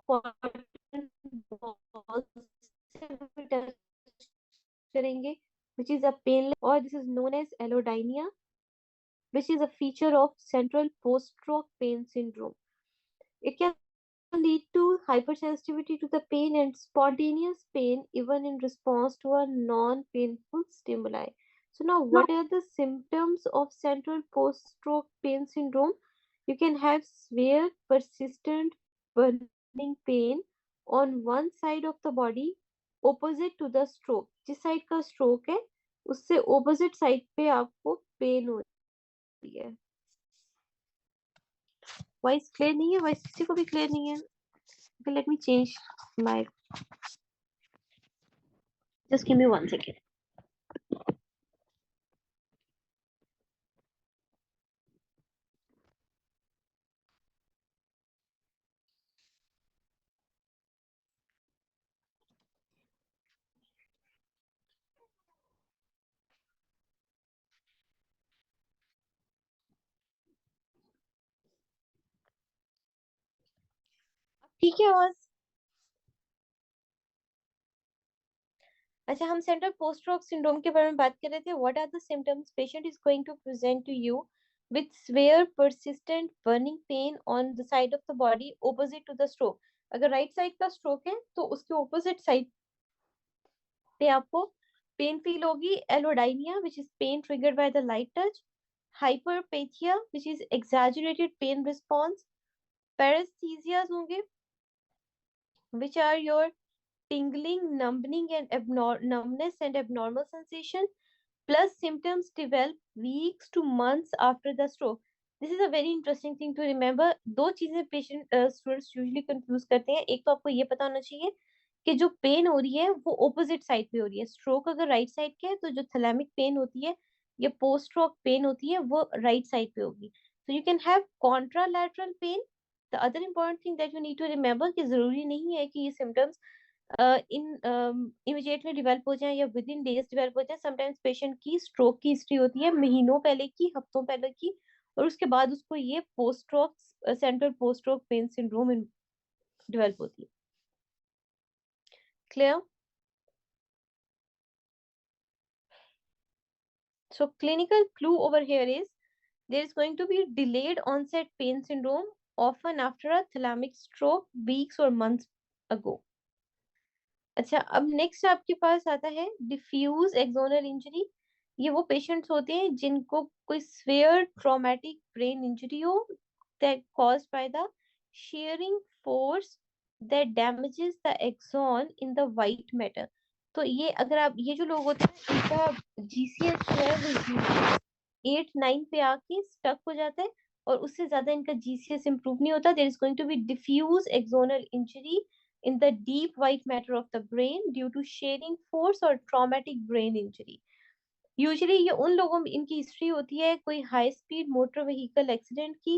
कॉटन बॉल से भी टच करेंगे, which is a painless, or this is known as allodynia, which is a feature of central post-stroke pain syndrome. It can lead to hypersensitivity to the pain and spontaneous pain even in response to a non-painful stimuli. So now what are the symptoms of central post-stroke pain syndrome? You can have severe, persistent, burning pain on one side of the body opposite to the stroke. जिस side का stroke है उससे opposite side पे आपको pen हो रही है। Voice clear नहीं है? वॉइस किसी को भी क्लियर नहीं है? Okay, let me change my. Just give me 1 second. ठीक है आवाज? अच्छा, हम सेंट्रल पोस्ट स्ट्रोक सिंड्रोम के बारे में बात कर रहे थे। What are the symptoms? Patient is going to present to you with severe persistent burning pain on the side of the body opposite to the stroke. अगर राइट साइड का stroke है तो उसके ऑपोजिट साइड पे आपको pain feel होगी। एलोडाइनिया which is pain triggered by the light touch, hyperpathia which is exaggerated pain response, paresthesias होंगे which are your tingling, numbing and numbness and abnormal sensation, plus symptoms develop weeks to months after the stroke. This is a very interesting thing to remember. दो चीजें patient students usually confuse करते हैं। एक तो आपको ये पता होना चाहिए कि जो पेन हो रही है वो ऑपोजिट साइड पे हो रही है। स्ट्रोक अगर राइट साइड के है तो जो थैलेमिक पेन होती है या पोस्ट स्ट्रोक पेन होती है वो राइट साइड पे होगी। So you can have contralateral pain. The other important thing that you need to remember कि जरूरी नहीं है कि ये सिम्टम्स इमीडिएट में डेवलप हो जाए या विद इन डेज डेवलप हो जाए। समटाइम्स पेशेंट की स्ट्रोक की हिस्ट्री होती है महीनों पहले की, हफ्तों पहले की, और उसके बाद उसको ये post stroke central post stroke pain syndrome develop होती है। Clear? So clinical clue over here is there is going to be delayed onset pain syndrome often after a thalamic stroke weeks or months ago. अच्छा, अब next आपके पास आता है diffuse axonal injury. ये वो पेशेंट्स होते हैं जिनको कोई स्फेयर ट्रॉमेटिक ब्रेन इंजरी हो that caused by the shearing force that damages the axon in the white matter. तो ये अगर आप ये जो लोग होते हैं इनका जीसीएच जो है वो 8-9 पे आके स्टक हो जाता है और उससे ज्यादा इनका जीसीएस इंप्रूव नहीं होता। There is going to be diffuse axonal injury in the deep white matter of the brain due to shearing force और traumatic brain injury. यूजुअली ये उन लोगों में इनकी हिस्ट्री होती है कोई high speed motor vehicle accident की,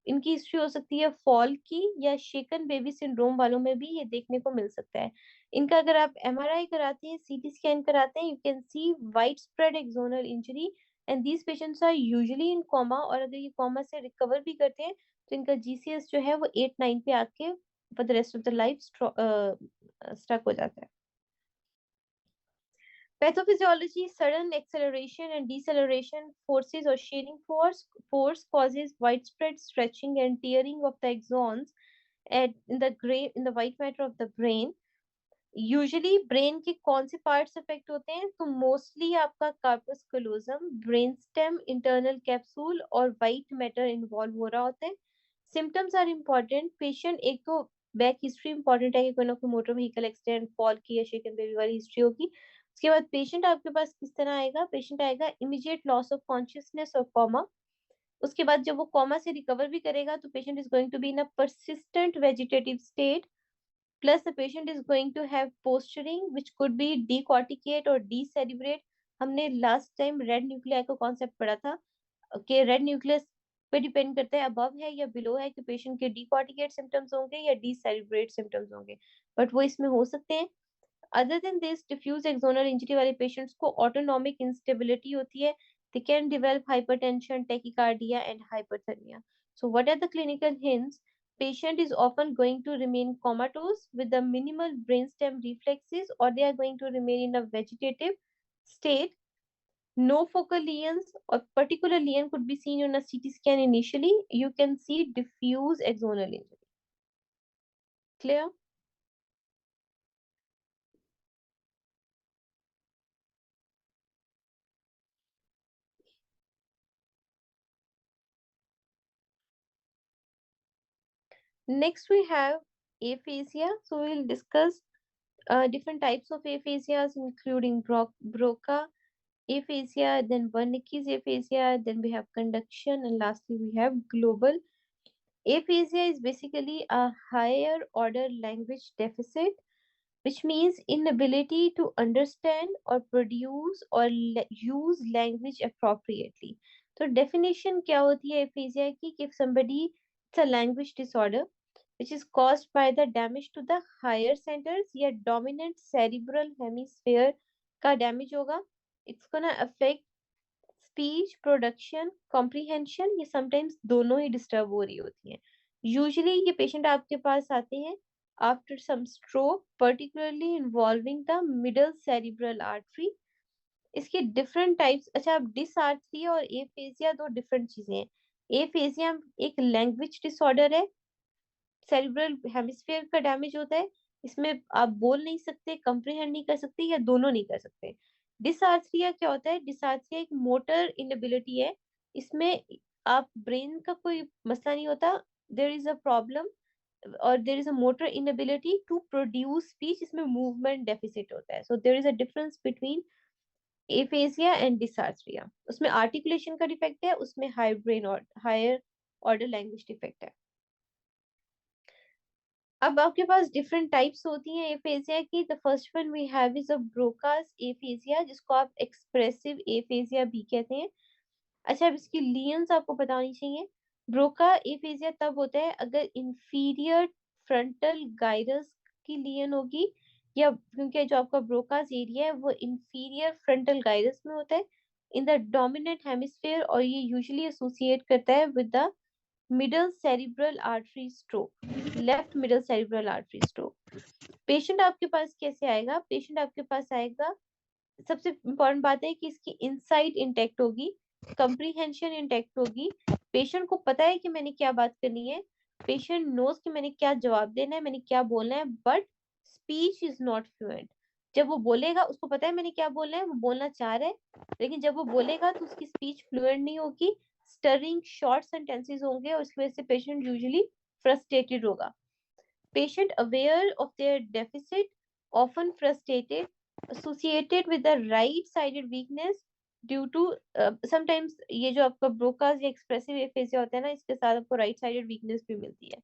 इनकी हिस्ट्री हो सकती है फॉल की, या शेकन बेबी सिंड्रोम वालों में भी ये देखने को मिल सकता है। इनका अगर आप एमआरआई कराते हैं, सीटी स्कैन कराते हैं, you can see wide spread axonal injury and these patients are usually in coma, और अगर ये कोमा से रिकवर भी करते हैं तो इनका जीसीएस जो है वो 8-9 पे आके for the rest of the life stuck हो जाता है. Pathophysiology: sudden acceleration and deceleration forces or shearing force causes widespread stretching and tearing of the axons in the white matter of the brain. Usually brain के कौन से parts affect होते हैं? तो mostly आपका corpus callosum, brain stem, internal capsule और white matter involve हो रहा होता है. Symptoms are important. पेशेंट, एक तो बैक हिस्ट्री इंपॉर्टेंट है कि कोई ना कोई मोटर व्हीकल एक्सीडेंट, फॉल की या शेकन बेबी वाली हिस्ट्री होगी. उसके बाद पेशेंट आपके पास किस तरह आएगा? पेशेंट आएगा इमीडिएट लॉस ऑफ कॉन्शियसनेस और कॉमा. उसके बाद जब वो कॉमा से रिकवर भी करेगा तो patient is going to be in a persistent vegetative state. Plus, the patient is going to have posturing, which could be decorticate or decerebrate. हमने लास्ट टाइम रेड न्यूक्लियाई का कॉन्सेप्ट पढ़ा था कि red nucleus पे depend करता है above है या बिलो है कि पेशेंट के डिकॉर्टिकेट सिम्टम्स होंगे या डीसेरेब्रेट सिम्टम्स होंगे, बट वो इसमें हो सकते हैं. Other than this, diffuse axonal injury वाले पेशेंट्स को ऑटोनॉमिक इंस्टेबिलिटी होती है. They can develop hypertension, tachycardia and hyperthermia. So what are the clinical hints? Patient is often going to remain comatose with the minimal brainstem reflexes, or they are going to remain in a vegetative state. No focal lesions or particular lesion could be seen on a CT scan initially. You can see diffuse axonal injury. Clear? Next we have aphasia. So we'll discuss different types of aphasias, including Broca aphasia, then Wernicke's aphasia, then we have conduction, and lastly we have global. Aphasia is basically a higher order language deficit, which means inability to understand or produce or use language appropriately. So definition क्या होती है aphasia की? If somebody, it's a language disorder which is caused by the damage to the higher centers या dominant cerebral hemisphere का damage होगा. It's gonna affect speech, production, comprehension, ये sometimes दोनों ही disturb हो रही होती हैं. यूजुअली ये पेशेंट आपके पास आते हैं after some stroke, particularly involving the middle cerebral artery. इसके डिफरेंट टाइप्स. अच्छा, अब डिसआर्थरिया और एफेजिया दो डिफरेंट चीजें हैं. एफेजिया एक लैंग्वेज डिसऑर्डर है, सेरिब्रल हेमिस्फीयर का डैमेज होता है. इसमें आप बोल नहीं सकते, कंप्रीहेंड नहीं कर सकते, या दोनों नहीं कर सकते. डिसआर्थरिया क्या होता है? डिसआर्थरिया एक मोटर इनएबिलिटी है. इसमें आप ब्रेन का कोई मसला नहीं होता, देयर इज अ प्रॉब्लम और there is a motor inability to produce speech. इसमें मूवमेंट डेफिसिट होता है. So there is a difference between aphasia and dysarthria. उसमें आर्टिकुलेशन का डिफेक्ट है, उसमें हायर ऑर्डर लैंग्वेज डिफेक्ट है. अब आपके पास डिफरेंट टाइप्स होती हैं एफेजिया की. The first one we have is a Broca's aphasia, जिसको आप एक्सप्रेसिव एफेजिया भी कहते हैं. अच्छा, अब इसकी लियंस आपको पता होनी चाहिए. ब्रोका एफेजिया तब होता है अगर इंफीरियर फ्रंटल गाइरस की लियन होगी, या क्योंकि जो आपका ब्रोकास एरिया है वो इंफीरियर फ्रंटल गाइरस में होता है इन द डोमिनेंट हेमिस्फीयर, और ये यूजुअली एसोसिएट करता है with the middle cerebral artery stroke, left middle cerebral artery stroke. Patient आपके पास कैसे आएगा? पेशेंट आपके पास आएगा, सबसे इम्पोर्टेंट बात है कि इसकी इंसाइट इंटैक्ट होगी, कंप्रीहेंशन इंटैक्ट होगी. पेशेंट को पता है कि मैंने क्या बात करनी है, पेशेंट नोज कि मैंने क्या जवाब देना है, मैंने क्या बोलना है, but speech is not fluent. जब वो बोलेगा उसको पता है मैंने क्या बोलना है, वो बोलना चाह रहा है, लेकिन जब वो बोलेगा तो उसकी स्पीच फ्लुएंट नहीं होगी, स्टरिंग शॉर्ट सेंटेंसेस होंगे, और इसकी वजह से पेशेंट यूजुअली फ्रस्ट्रेटेड होगा. Patient aware of their deficit, often frustrated, associated with the right-sided weakness due to sometimes ये जो आपका ब्रोकास या एक्सप्रेसिव एफेजिया होता है ना, इसके साथ आपको राइट साइडेड वीकनेस भी मिलती है.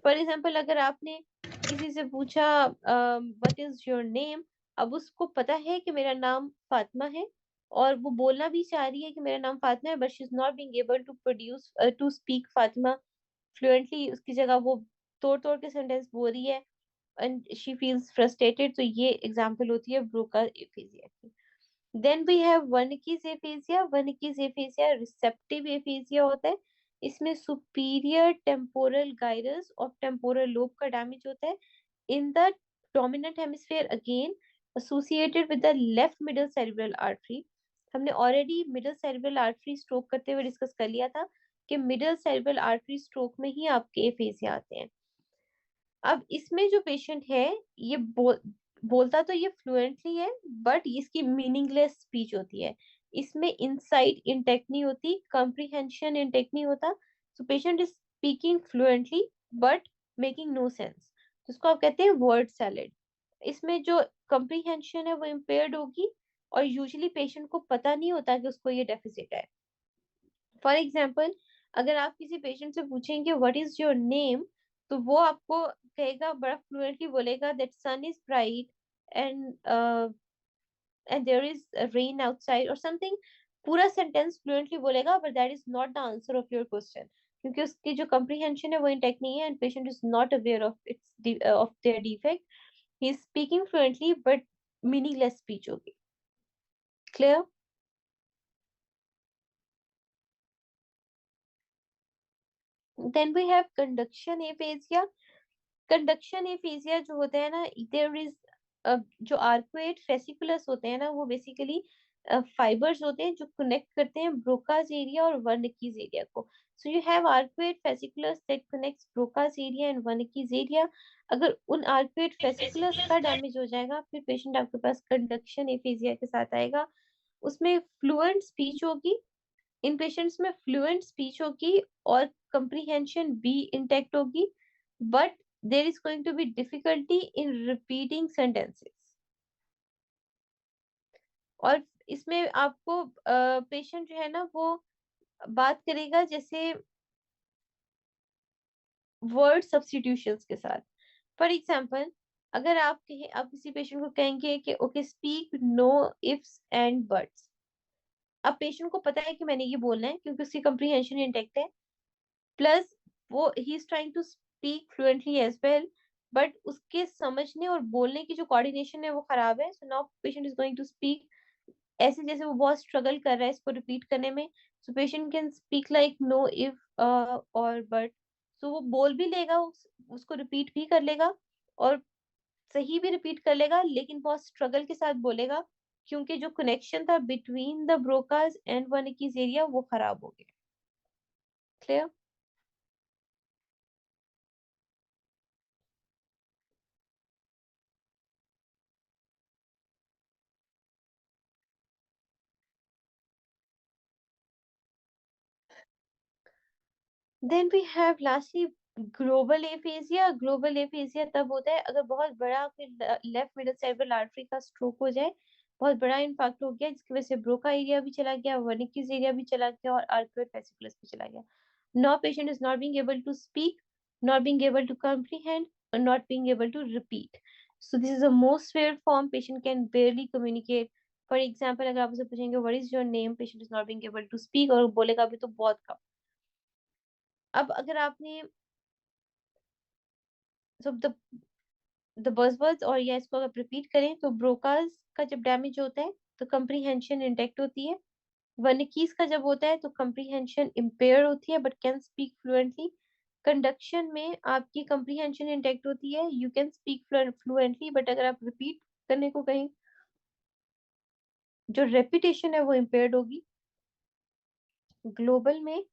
फॉर एग्जाम्पल, अगर आपने किसी से पूछा व्हाट इज योर नेम, अब उसको पता है कि मेरा नाम फातिमा है, और वो बोलना भी चाह रही है कि मेरा नाम फातिमा है, but she is not being able to produce to speak Fatima fluently. उसकी जगह वो तोड़ तोड़ के सेंटेंस बोल रही है एंड शी फील्स फ्रस्ट्रेटेड. तो ये एग्जांपल होती है ब्रोका एफेजिया की. Then we have Wernicke's aphasia. Wernicke's aphasia receptive aphasia होता है। इसमें सुपीरियर टेम्पोरल गाइरस और टेम्पोरल लोब का डैमेज होता है in the dominant hemisphere, again associated with the left middle cerebral artery। हमने already middle cerebral artery stroke करते हुए डिस्कस कर लिया था कि मिडल सेरेब्रल आर्टरी स्ट्रोक में ही आपके एफेजिया आते हैं। अब इसमें जो पेशेंट है ये बोलता तो ये फ्लुएंटली है, बट इसकी मीनिंगलेस स्पीच होती है। इसमें इनसाइट इंटेक्ट नहीं होती, कंप्रीहेंशन इंटेक्ट नहीं होता। So patient is speaking fluently but making no sense, जिसको आप कहते हैं वर्ड सैलेड। इसमें जो कंप्रीहेंशन है वो इम्पेयर्ड होगी और यूजुअली पेशेंट को पता नहीं होता कि उसको ये डेफिसिट है। फॉर एग्जाम्पल, अगर आप किसी पेशेंट से पूछेंगे व्हाट इज योर नेम, तो वो आपको कहेगा, बड़ा फ्लुएंटली बोलेगा that sun is bright and and there is rain outside और समथिंग। पूरा सेंटेंस फ्लुएंटली बोलेगा, but that is not the answer of your question, क्योंकि उसकी जो कंप्रीहेंशन है वो इंटेक्ट नहीं है and patient is not aware of its of their defect. He is speaking fluently but meaningless speech होगी। Clear? Then we have conduction aphasia. Conduction aphasia जो होता है ना, देयर इज जो आर्कुएट फेसिकुलस होते हैं ना, वो बेसिकली फाइबर्स होते हैं जो कनेक्ट करते हैं ब्रोकास एरिया और वर्निकीज एरिया को। So you have arcuate fasciculus that connects Broca's area and Wernicke's area. अगर उन आर्कुएट फेसिकुलस का डैमेज हो जाएगा, फिर पेशेंट आपके पास कंडक्शन एफेजिया के साथ आएगा। उसमें फ्लुएंट स्पीच होगी, इन पेशेंट्स में फ्लुएंट स्पीच होगी और कंप्रीहेंशन भी इंटैक्ट होगी, but there is going to be difficulty in repeating sentences. और इसमें आपको पेशेंट जो है ना वो बात करेगा जैसे वर्ड सब्स्टिट्यूशंस के साथ। फॉर एग्जाम्पल, अगर आप किसी पेशेंट को कहेंगे कि okay speak no ifs and buts, अब पेशेंट को पता है कि मैंने ये बोलना है क्योंकि उसकी कंप्रीहेंशन इंटैक्ट है, प्लस वो ही is trying to speak fluently as well, but उसके समझने और बोलने की जो कोऑर्डिनेशन है वो खराब है। So now patient is going to speak ऐसे जैसे वो बहुत स्ट्रगल कर रहा है इसको रिपीट करने में। So patient can speak like know if और बट। सो वो बोल भी लेगा, उसको रिपीट भी कर लेगा और सही भी रिपीट कर लेगा, लेकिन बहुत स्ट्रगल के साथ बोलेगा क्योंकि जो कनेक्शन था between the Broca's and Wernicke's area वो खराब हो गया। Clear? Then we have lastly global aphasia. Global aphasia तब होता है अगर बहुत बड़ा लेफ्ट मिडल सेरेब्रल आर्टरी का स्ट्रोक हो जाए, बहुत बड़ा इन्फाक्ट हो गया जिसकी वजह से ब्रोका एरिया भी चला गया, वर्निकीज एरिया भी चला गया और आर्कुएट फेसिकुलस भी चला गया। Now patient is not being able to speak, not being able to comprehend और not being able to repeat. So this is the most fair form, patient can barely communicate। For example, अगर आप उसे पूछेंगे what is your name, patient is not being able to speak और बोलेगा अभी तो बहुत कम। अब अगर आपने so द बज़वर्ड्स और या इसको अगर रिपीट करें तो ब्रोकास का जब डैमेज होता है तो कंप्रीहेंशन इंटैक्ट होती है। वर्निकीज का जब होता है तो कंप्रीहेंशन इम्पेयर होती है but can speak fluently. Conduction में आपकी कंप्रीहेंशन इंटैक्ट होती है, you can speak fluently, but अगर आप रिपीट करने को कहें, जो रेपिटेशन है वो इम्पेयर्ड होगी। ग्लोबल में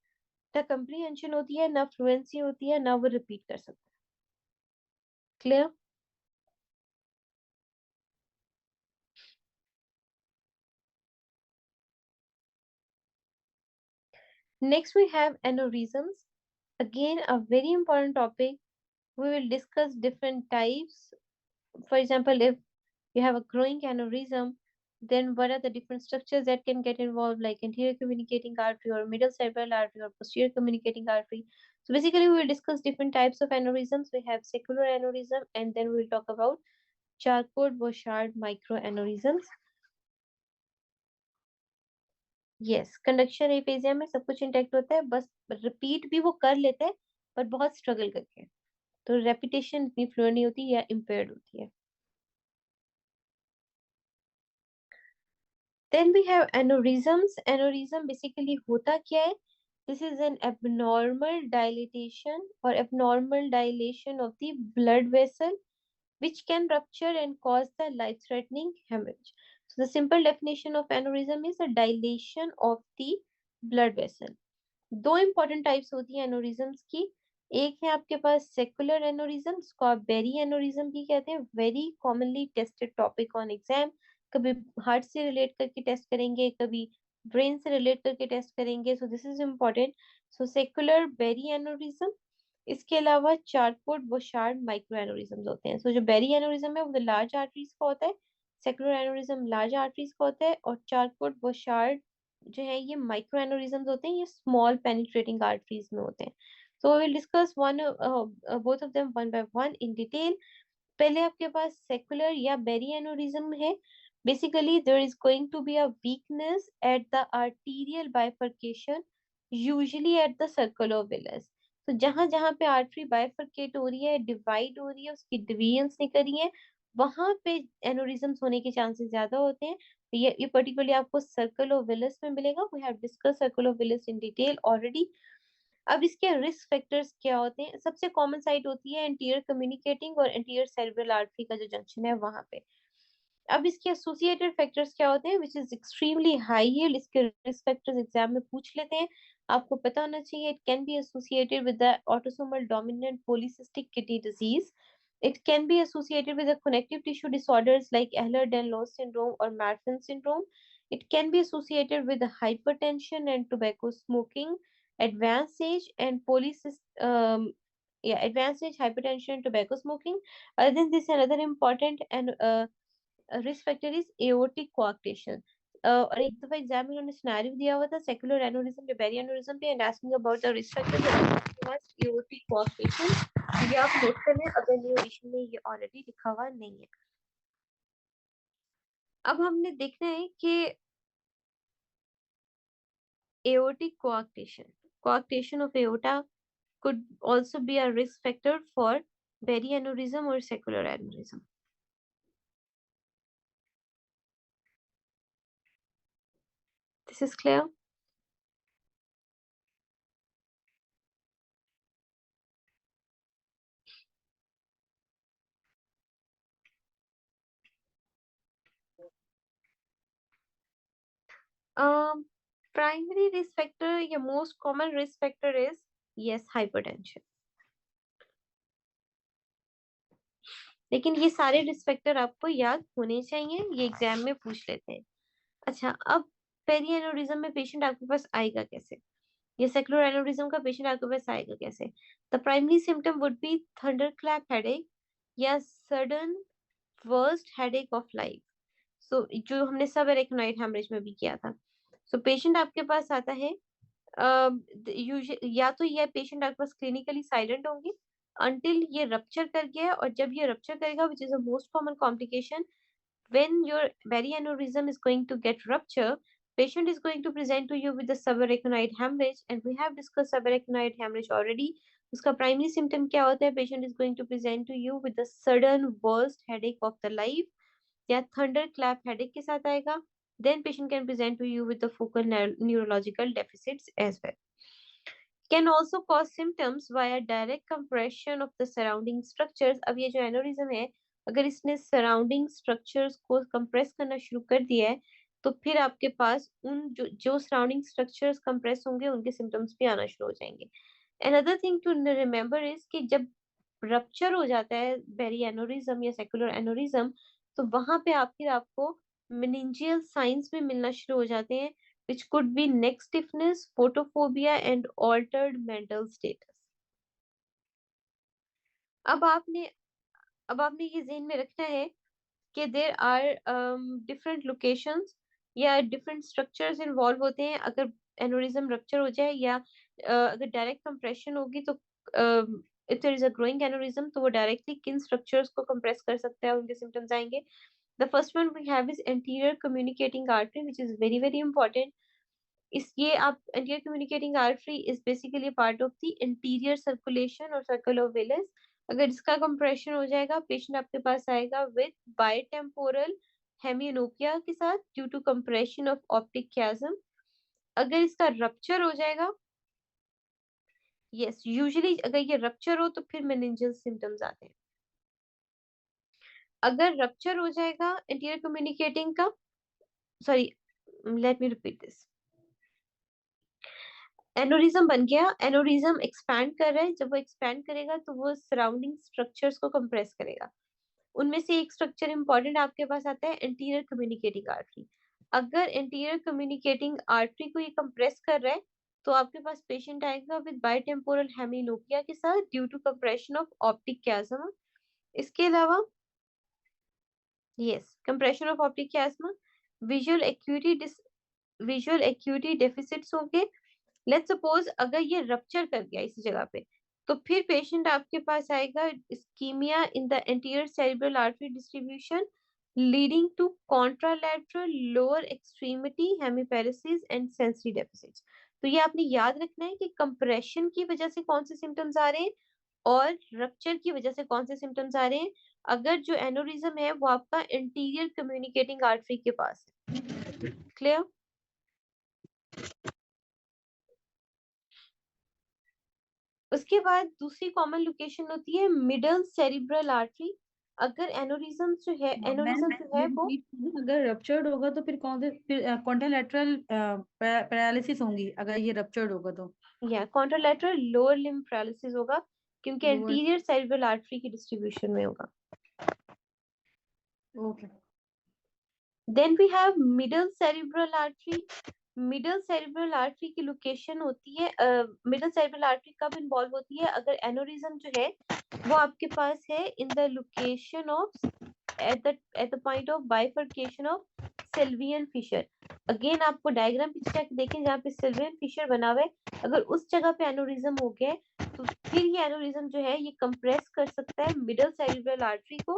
ना कंप्रीहेंशन होती है, ना फ्लुएंसी होती है, ना वो रिपीट कर सकता है। Clear? Next, we have aneurysms. Again, a very important topic. We will discuss different types. For example, if you have a growing aneurysm, then what are the different structures that can get involved, like anterior communicating artery or middle cerebral artery or posterior communicating artery. So basically, we will discuss different types of aneurysms. We have secular aneurysm, and then we will talk about Charcot-Bouchard microaneurysms. Yes, conduction aphasia में सब कुछ intact होता है, बस repeat भी वो कर लेते हैं पर बहुत स्ट्रगल करके, तो रेपिटेशन इतनी फ्लुएंट नहीं होती या इम्पेयर्ड होती है। Then we have aneurysms. Aneurysm basically होता क्या है? This is an abnormal dilatation or abnormal dilation of the blood vessel which can rupture and cause the life-threatening hemorrhage. So the simple definition of aneurysm is a dilation of the blood vessel. दो important types होती है एनोरिज्म्स की. एक है आपके पास secular aneurysm, जिसको आप बेरी एनोरिज्म भी कहते हैं. Very commonly tested topic on exam. कभी हार्ट से रिलेट करके टेस्ट करेंगे, कभी ब्रेन से रिलेट करके टेस्ट करेंगे. So this is important. So saccular berry aneurysm. इसके अलावा चारकोट बुशार्ड माइक्रो एनोरिज्म होते हैं. सो जो बेरी एनोरिज्म है वो लार्ज आर्टरीज का होता है. सेकुलर एनोरिज्म लार्ज आर्टरीज का होता है. और चारकोट बुशार्ड जो है ये माइक्रो एनोरिज्म्स होते हैं, ये स्मॉल पेनिट्रेटिंग आर्टरीज में होते हैं. So will discuss one both of them one by one in detail. पहले आपके पास सेकुलर या बेरी एनोरिज्म है. Basically there is going to be a weakness at the arterial bifurcation, usually at the circle of Willis. तो जहां जहां पे artery bifurcate हो रही है, डिवाइड हो रही है, उसकी डिवीजन्स निकल रही है, वहां पे एनोरिज्म्स होने के चांसेस ज्यादा होते हैं. ये पर्टिकुलरली आपको सर्कल ऑफ विलस में मिलेगा. We have discuss circle of Willis in detail already. अब इसके रिस्क फैक्टर्स क्या होते हैं? सबसे कॉमन साइट होती है एंटीरियर कम्युनिकेटिंग और एंटीरियर सेरेब्रल आर्टरी का जो जंक्शन है वहां पे. अब इसके एसोसिएटेड फैक्टर्स क्या होते हैं, which is extremely high yield. इसके रिस्क फैक्टर्स एग्जाम में पूछ लेते हैं, आपको पता होना चाहिए. It can be associated with the autosomal dominant polycystic kidney disease. It can be associated with the connective tissue disorders like Ehlers-Danlos syndrome or Marfan syndrome. It can be associated with hypertension and tobacco smoking, advanced age and advanced age hypertension and tobacco smoking. Other than this, another important and risk factor is aortic कोआक्टेशन. और एक दफा exam में उन्होंने scenario दिया हुआ था secular aneurysm या berry aneurysm पे, and asking about the risk factors aortic कोआक्टेशन. ये आप नोट कर लें अगर न्यू एडिशन में ये ऑलरेडी लिखा हुआ नहीं है. अब हमने देखना है कि aortic coarctation of aorta could also be a risk factor for berry aneurysm or secular aneurysm. This is clear? Primary risk factor या most common risk factor is yes hypertension. लेकिन ये सारे रिस्क फैक्टर आपको याद होने चाहिए, ये exam में पूछ लेते हैं. अच्छा, अब पेरी एनोरिज्म में पेशेंट आपके पास आएगा कैसे, या सेकुलर एनोरिज्म का पेशेंट आपके पास आएगा कैसे? The primary symptom would be thunderclap headache या sudden worst headache of life. So जो हमने सब एरेक्नोइड हेमरेज में भी किया था. सो पेशेंट आपके पास आता है, या तो ये पेशेंट आपके पास क्लिनिकली साइलेंट होंगे until ये रप्चर कर गया, और जब ये रप्चर करेगा which is the most common complication, when your berry aneurysm is going to get rupture, patient is going to present to you with the subarachnoid hemorrhage, and we have discussed subarachnoid hemorrhage already. उसका primary symptom क्या होता है? Patient is going to present to you with the sudden worst headache of the life, या thunderclap headache के साथ आएगा. Then patient can present to you with the focal neurological deficits as well. Can also cause symptoms via direct compression of the surrounding structures. अब ये जो aneurysm है, अगर इसने सराउंडिंग स्ट्रक्चर्स को कंप्रेस करना शुरू कर दिया है, तो फिर आपके पास उन जो सराउंडिंग स्ट्रक्चर्स कंप्रेस होंगे उनके सिम्टम्स भी आना शुरू हो जाएंगे. Another thing to remember is कि जब रप्चर हो जाता है बेरी एनोरिज्म या सेकुलर एनोरिज्म, तो वहां पे आपको मेनिंजियल साइंस भी मिलना शुरू हो जाते हैं, which could be neck stiffness, photophobia and altered mental status. अब आपने ये ज़हन में रखना है कि there are different locations या different structures involve होते हैं. अगर एनोरिज्म रप्चर हो जाए या अगर डायरेक्ट कंप्रेशन होगी, तो if there is a growing aneurysm, तो वो डायरेक्टली किन स्ट्रक्चर्स को कंप्रेस कर सकता है, उनके सिम्टम्स आएंगे. The first one we have is anterior communicating artery, which is very very important. इस ये आप anterior communicating artery is basically part of the anterior circulation और circle of Willis. अगर इसका compression हो जाएगा, पेशेंट आपके पास आएगा with bitemporal हेमियोनोपिया के साथ due to compression of optic chiasm। अगर इसका रप्चर हो जाएगा, यस यूजुअली अगर ये रप्चर हो तो फिर मेनिंजियल सिम्टम्स आते हैं। अगर रप्चर हो जाएगा एंटीरियर कम्युनिकेटिंग का, sorry let me repeat this, aneurysm बन गया, एनोरिज्म एक्सपैंड कर रहा है, जब वो एक्सपैंड करेगा तो वो सराउंडिंग स्ट्रक्चर्स को कंप्रेस करेगा। उनमें से एक स्ट्रक्चर इंपॉर्टेंट आपके पास आता है एंटीरियर कम्युनिकेटिंग आर्टरी। अगर एंटीरियर कम्युनिकेटिंग आर्टरी को ये कंप्रेस कर रहा है तो आपके पास पेशेंट आएगा विद बाइटेम्पोरल हेमिनोपिया के साथ due to compression of optic chiasm। इसके अलावा yes compression of optic chiasm, visual acuity deficits होंगे। लेट्स सपोज अगर ये रप्चर कर गया इसी जगह पे, तो फिर पेशेंट आपके पास आएगा ischemia in the anterior cerebral artery distribution leading to contralateral lower extremity hemiparesis and sensory deficits. तो ये आपने याद रखना है कि कंप्रेशन की वजह से कौन से सिम्टम्स आ रहे हैं और रप्चर की वजह से कौन से सिम्टम्स आ रहे हैं। अगर जो एनोरिज्म है वो आपका एंटीरियर कम्युनिकेटिंग आर्टरी के पास है। क्लियर? उसके बाद दूसरी कॉमन लोकेशन होती है मिडल सेरिब्रल आर्टरी। अगर एनोरिज्म जो है वो अगर रप्चर्ड होगा तो फिर कौन से, फिर कॉन्ट्रालैटरल पैरालिसिस होंगी अगर ये रप्चर्ड होगा तो। या कॉन्ट्रालैटरल लोअर लिम्ब पैरालिसिस होगा क्योंकि Lower- एंटीरियर सेरिब्रल आर्टरी की डिस्ट्रीब्यूशन में होगा। Okay. Then we have middle cerebral artery. Middle cerebral artery की लोकेशन होती है, मिडल सेरिब्रल आर्टरी कब इन्वॉल्व होती है, अगर एनोरिज्म जो है वो आपके पास है in the location of at the point of bifurcation of Sylvian fissure. Again आपको डायग्राम पीछे जाके देखें जहाँ पे सिल्वियन फिशर बना हुआ है, अगर उस जगह पे एनोरिज्म हो गया है तो फिर ये एनोरिज्म जो है ये कंप्रेस कर सकता है मिडल सेरिब्रल आर्टरी को।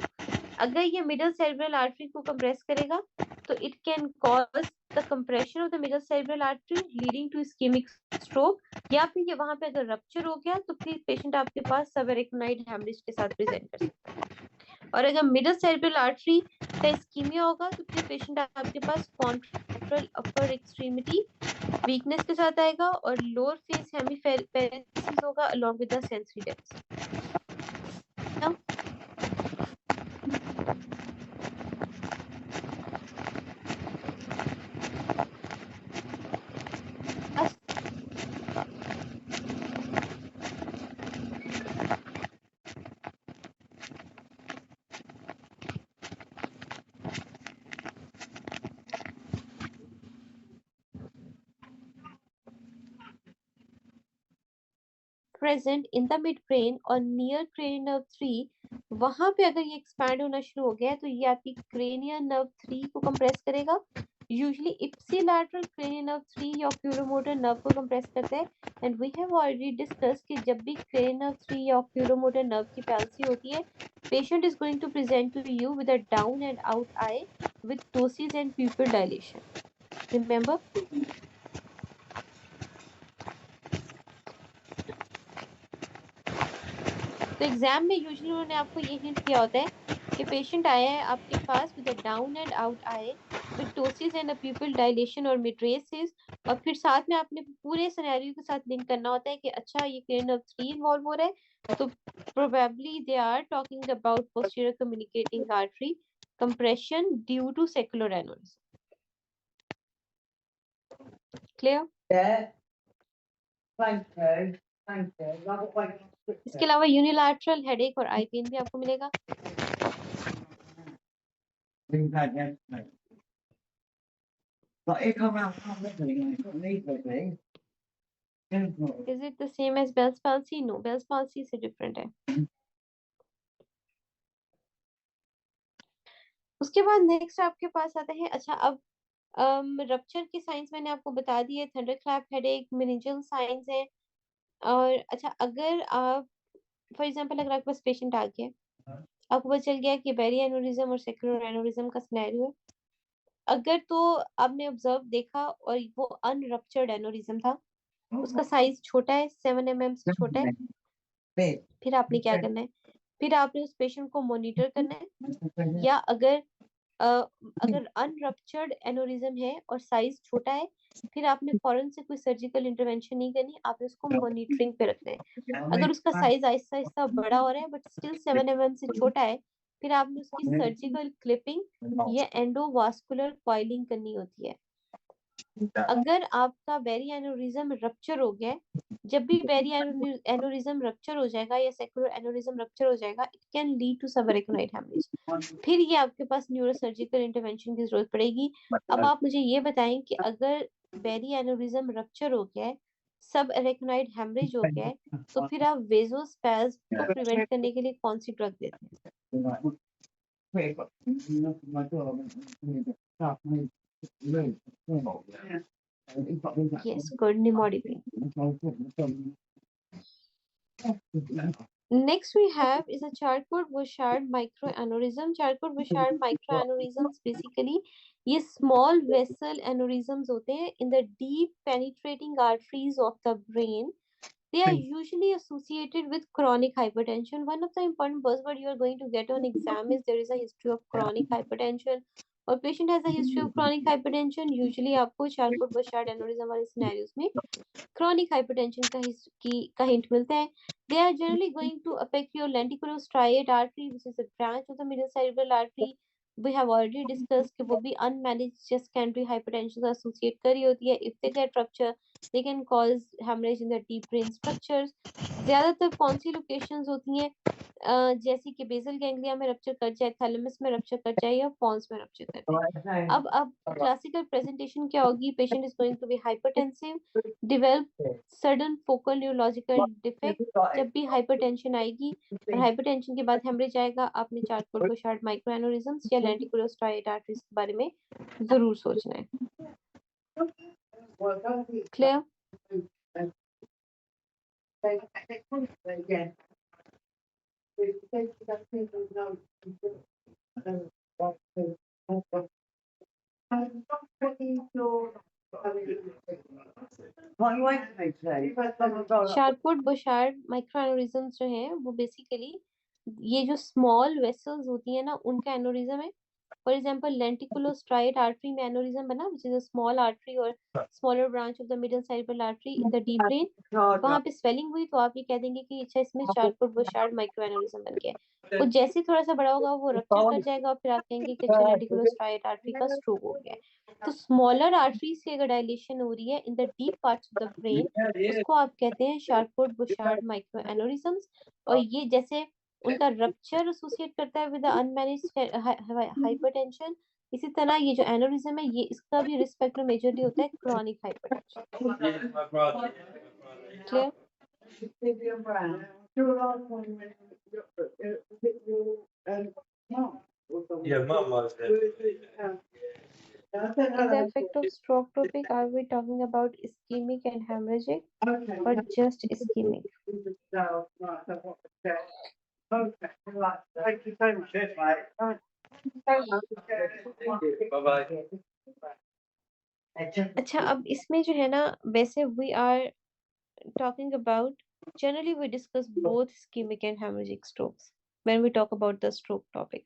अगर ये मिडल सेरिब्रल आर्टरी को कंप्रेस करेगा तो it can cause the compression of the middle cerebral artery leading to ischemic stroke, या फिर ये वहां पे अगर रप्चर हो गया तो फिर पेशेंट आपके पास सबएरेक्टिनाइड हेमरेज के साथ प्रेजेंट कर सकता है। और अगर मिडल सेरिब्रल आर्टरी का इस्कीमिया होगा तो फिर पेशेंट आपके पास कॉन्ट्रैक्टरल अपर एक्सट्रीमिटी वीकनेस के साथ आएगा और लोअर फेस हेमिपेरेसिस होगा along with the sensory deficit. Present in the mid brain और नियर क्रेनियल नर्व 3, वहां पे अगर ये एक्सपैंड होना शुरू हो गया है तो ये आपकी क्रेनियल नर्व 3 को कंप्रेस करेगा। यूजुअली इप्सिलैटरल क्रेनियल नर्व 3 या ऑक्यूलोमोटर नर्व को कंप्रेस करता है। And we have already discuss कि जब भी क्रेनियल नर्व 3 या ऑक्यूलोमोटर नर्व की पैल्सी होती है, patient is going to present to you with a down and out eye with ptosis and pupil dilation। Remember? तो एग्जाम में यूजुअली उन्होंने आपको ये हिंट दिया होता है कि पेशेंट आया है आपके पास with a down and out eye with ptosis and a pupil dilation और midriasis, और फिर साथ में आपने पूरे सिनेरियो के साथ लिंक करना होता है कि अच्छा ये cranial nerve 3 इन्वॉल्व हो रहा है तो probably they are talking about posterior communicating artery compression due to sacral aneurysm। Clear? इसके अलावा यूनिलैटरल हेडेक और आई पेन भी आपको मिलेगा। Is it the same as Bell's palsy? No, Bell's palsy से different है। उसके बाद नेक्स्ट आपके पास आता है, अच्छा अब रप्चर के साइंस मैंने आपको बता दिए, थंडरक्लैप हेडेक, मेनिंजियल साइंस है। और अच्छा अगर आप फॉर एग्जांपल अगर आपके पास पेशेंट आ गया, आपको पता चल गया कि बेरी एनोरिज्म और सेक्युलर एनोरिज्म का सिनेरियो है, अगर तो आपने ऑब्जर्व देखा और वो अनरप्चर्ड एनोरिज्म था, उसका साइज छोटा है, 7 mm से छोटा है, फिर आपने क्या करना है, फिर आपने उस पेशेंट को मॉनिटर करना है, या अगर अगर अनरप्चर्ड एनोरिज्म है और साइज छोटा है, फिर आपने फौरन से कोई सर्जिकल इंटरवेंशन नहीं करनी, आपने उसको मॉनिटरिंग पे रखना है। अगर उसका साइज आहिस्ता आहिस्ता बड़ा हो रहा है बट स्टिल 7 mm से छोटा है, फिर आपने उसकी सर्जिकल क्लिपिंग या एंडोवास्कुलर कॉइलिंग करनी होती है। अगर आपका बेरी एनोरिज्म रप्चर हो गया है, जब भी बेरी एनोरिज्म रप्चर हो जाएगा या सेक्युलर एनोरिज्म रप्चर हो जाएगा, it can lead to subarachnoid haemorrhage. फिर ये आपके पास न्यूरोसर्जिकल इंटरवेंशन की जरूरत पड़ेगी। अब आप मुझे ये बताएं कि अगर बेरी एनोरिज्म रप्चर हो गया है, सब अरेक्नोइड हेमरेज हो गया है, तो फिर आप वेजोस्पैज्म को प्रिवेंट करने के लिए कौन सी ड्रग देते हैं? Yes, good, nimodipine. Next we have is a Charcot-Bouchard microaneurysm. Charcot-Bouchard microaneurysms basically ये small vessel aneurysms होते हैं in the deep penetrating arteries of the brain. They are usually associated with chronic hypertension. One of the important buzzword you are going to get on exam is there is a history of chronic hypertension, or patient has a history of chronic hypertension. Usually आपको Charcot-Bouchard aneurysm वाले scenarios में chronic hypertension का hint मिलता है. They are generally going to affect your lenticulostriate artery, which is a branch of the middle cerebral artery. We have already discussed कि वो भी unmanaged secondary hypertension से associate करी होती है. If they get rupture, they can cause hemorrhage in the deep brain structures. ज्यादातर कौन सी locations होती हैं? जैसे कि बेसल गैंग्लिया में रप्चर कर जाए, थैलेमस में रप्चर कर जाए या पॉन्स में रप्चर कर जाए। अब क्लासिकल प्रेजेंटेशन क्या होगी? Patient is going to be hypertensive, develop sudden focal neurological defect. जब भी हाइपरटेंशन आएगी और हाइपरटेंशन के बाद हेमरेज आएगा, आपने चार्कोट-बुशार्ड माइक्रोएनोरिज्म्स या लेंटिकुलोस्ट्राइएट आर्टरीज के बारे में जरूर सोचना है। क्लियर? चार्कोट-बुशार्ड माइक्रोएनोरिज्म्स जो हैं वो बेसिकली ये जो स्मॉल वेसल्स होती है ना, उनका एनोरिज्म है। फॉर एग्जांपल लेंटिकुलोस्ट्राइएट आर्टरी में एनोरिज्म बना, which is a small artery और smaller branch of the middle cerebral artery in the deep brain. वहां पे स्वेलिंग हुई तो आप ये कह देंगे कि अच्छा इसमें चार्कोट-बुशार्ड माइक्रोएनोरिज्म बन गया है। वो जैसे थोड़ा सा बड़ा होगा वो रप्चर कर जाएगा और फिर आप कहेंगे कि अच्छा लेंटिकुलोस्ट्राइएट आर्टरी का स्ट्रोक हो गया है। तो स्मॉलर आर्टरीज की अगर डायलेशन हो रही है in the deep parts of the brain, उसको आप कहते हैं चार्कोट-बुशार्ड माइक्रोएनोरिज्म्स। और ये जैसे उनका रप्चर एसोसिएट करता है विद अनमैनेज्ड हाइपरटेंशन, इसी तरह ये जो एनोरिज्म है ये इसका भी रिस्क फैक्टर मेजरली होता है chronic hypertension. Clear? Yeah, mom was In the effect of stroke topic, are we talking about ischemic and hemorrhagic or just ischemic? Thank you so much. Cheers, mate. Bye-bye. अच्छा, अब इसमें जो है ना, वैसे we are talking about, generally we discuss both ischemic and hemorrhagic strokes when we talk about the stroke topic,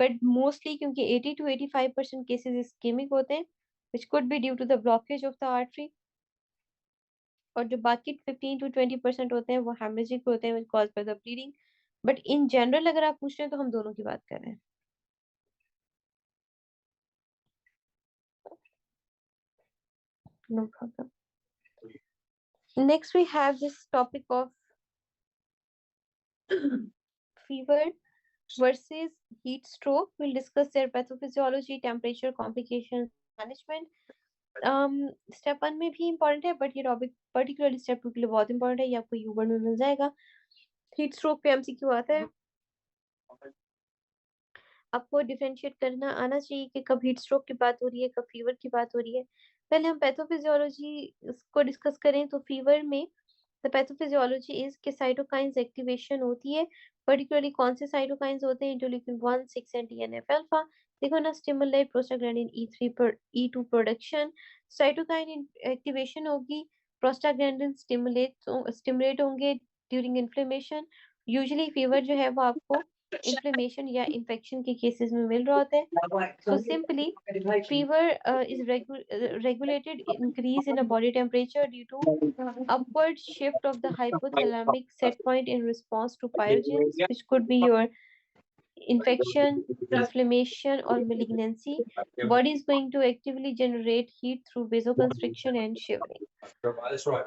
but mostly क्योंकि 80 to 85% cases ischemic होते हैं, which could be due to the blockage of the artery, और जो बाकी 15 to 20% होते हैं वो hemorrhagic होते हैं, caused by the bleeding. But in general अगर आप पूछ रहे हैं तो हम दोनों की बात कर रहे हैं। No problem. Next we have this topic of fever versus heat stroke. We'll discuss their pathophysiology, temperature, complications, management. Step 1 में भी important है, but ये topic particularly step 2 के लिए बहुत important है, ये आपको यूबर में मिल जाएगा। Heat stroke पे MCQ आता है, आपको डिफरेंशिएट करना आना चाहिए कि कब हीट स्ट्रोक की बात हो रही है, कब फीवर की बात हो रही है। पहले हम पैथोफिजियोलॉजी को डिस्कस करें तो फीवर में द पैथोफिजियोलॉजी इज कि साइटोकाइंस एक्टिवेशन होती है, पर्टिकुलरली कौन से साइटोकाइंस होते हैं? Interleukin 1, 6 and TNF alpha. देखो ना, स्टिमुलेट प्रोस्टाग्लैंडिन E3 पर E2 प्रोडक्शन, साइटोकाइन एक्टिवेशन होगी, प्रोस्टाग्लैंडिन स्टिमुलेट होंगे ड्यूरिंग इन्फ्लेमेशन। यूजुअली फीवर जो है वो आपको इन्फ्लेमेशन या इन्फेक्शन के केसेस में मिल रहा होता है। So simply, fever is regulated increase in a body temperature due to upward shift of the hypothalamic set point in response to pyogens, which could be your infection, inflammation, or malignancy. Body is going to actively generate heat through vasoconstriction and shivering.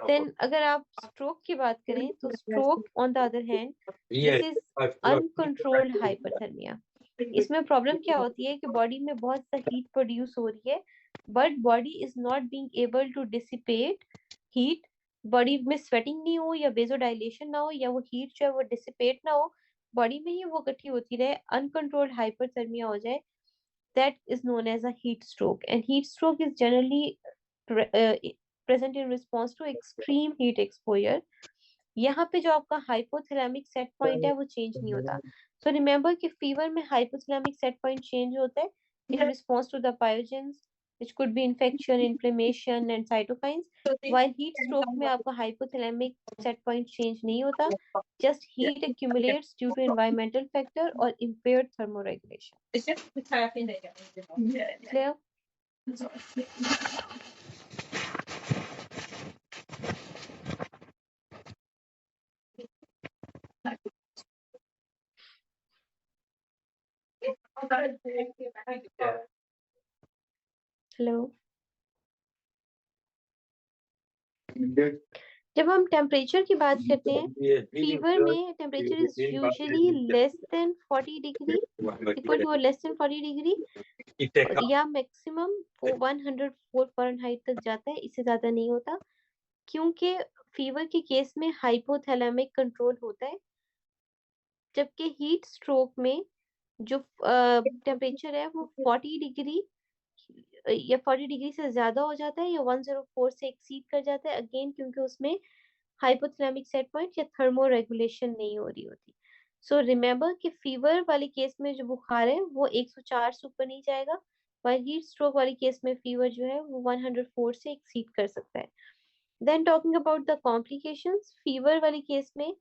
Then अगर आप stroke की बात करें तो stroke on the other hand, this is uncontrolled hyperthermia. इसमें problem क्या होती है कि बॉडी में बहुत सा हीट प्रोड्यूस हो रही है but body is not being able to dissipate heat. Body में स्वेटिंग नहीं हो या वेजोडाइलेशन ना हो या वो हीट जो है वो डिसिपेट ना हो, बॉडी में ही वो इकट्ठी होती रहे, अनकंट्रोल्ड हाइपरथर्मिया हो जाए, that is known as a heat stroke. And heat stroke is generally present in response to extreme heat exposure. यहाँ पे जो आपका हाइपोथैलेमिक सेट पॉइंट है वो चेंज नहीं होता। सो रिमेम्बर कि फीवर में हाइपोथैलेमिक सेट पॉइंट चेंज होता है in response to the pyrogens which could be infection, inflammation and cytokines, while heat stroke में आपका hypothalamic set point change नहीं होता, just heat accumulates due to environmental factor or impaired thermoregulation. It's just the caffeine they get. Clear? Hello, जब हम temperature की बात करते हैं, फीवर में temperature is usually less than 40 degree, equal to और लेस देन 40 डिग्री या maximum 104 Fahrenheit तक जाता है, इससे ज्यादा नहीं होता, क्योंकि फीवर के केस में हाइपोथैलेमिक कंट्रोल होता है, जबकि हीट स्ट्रोक में जो टेम्परेचर है वो 40 डिग्री या 40 डिग्री से ज्यादा हो जाता है या 104 से एक्सीड कर जाता है, अगेन क्योंकि उसमें हाइपोथैलेमिक सेट पॉइंट या थर्मो रेगुलेशन नहीं हो रही होती। सो रिमेम्बर कि फीवर वाले केस में जो बुखार है वो 104 से ऊपर नहीं जाएगा, while हीट स्ट्रोक वाले केस में फीवर जो है वो 104 से एक्सीड कर सकता है। Then talking about the complications, fever वाले केस में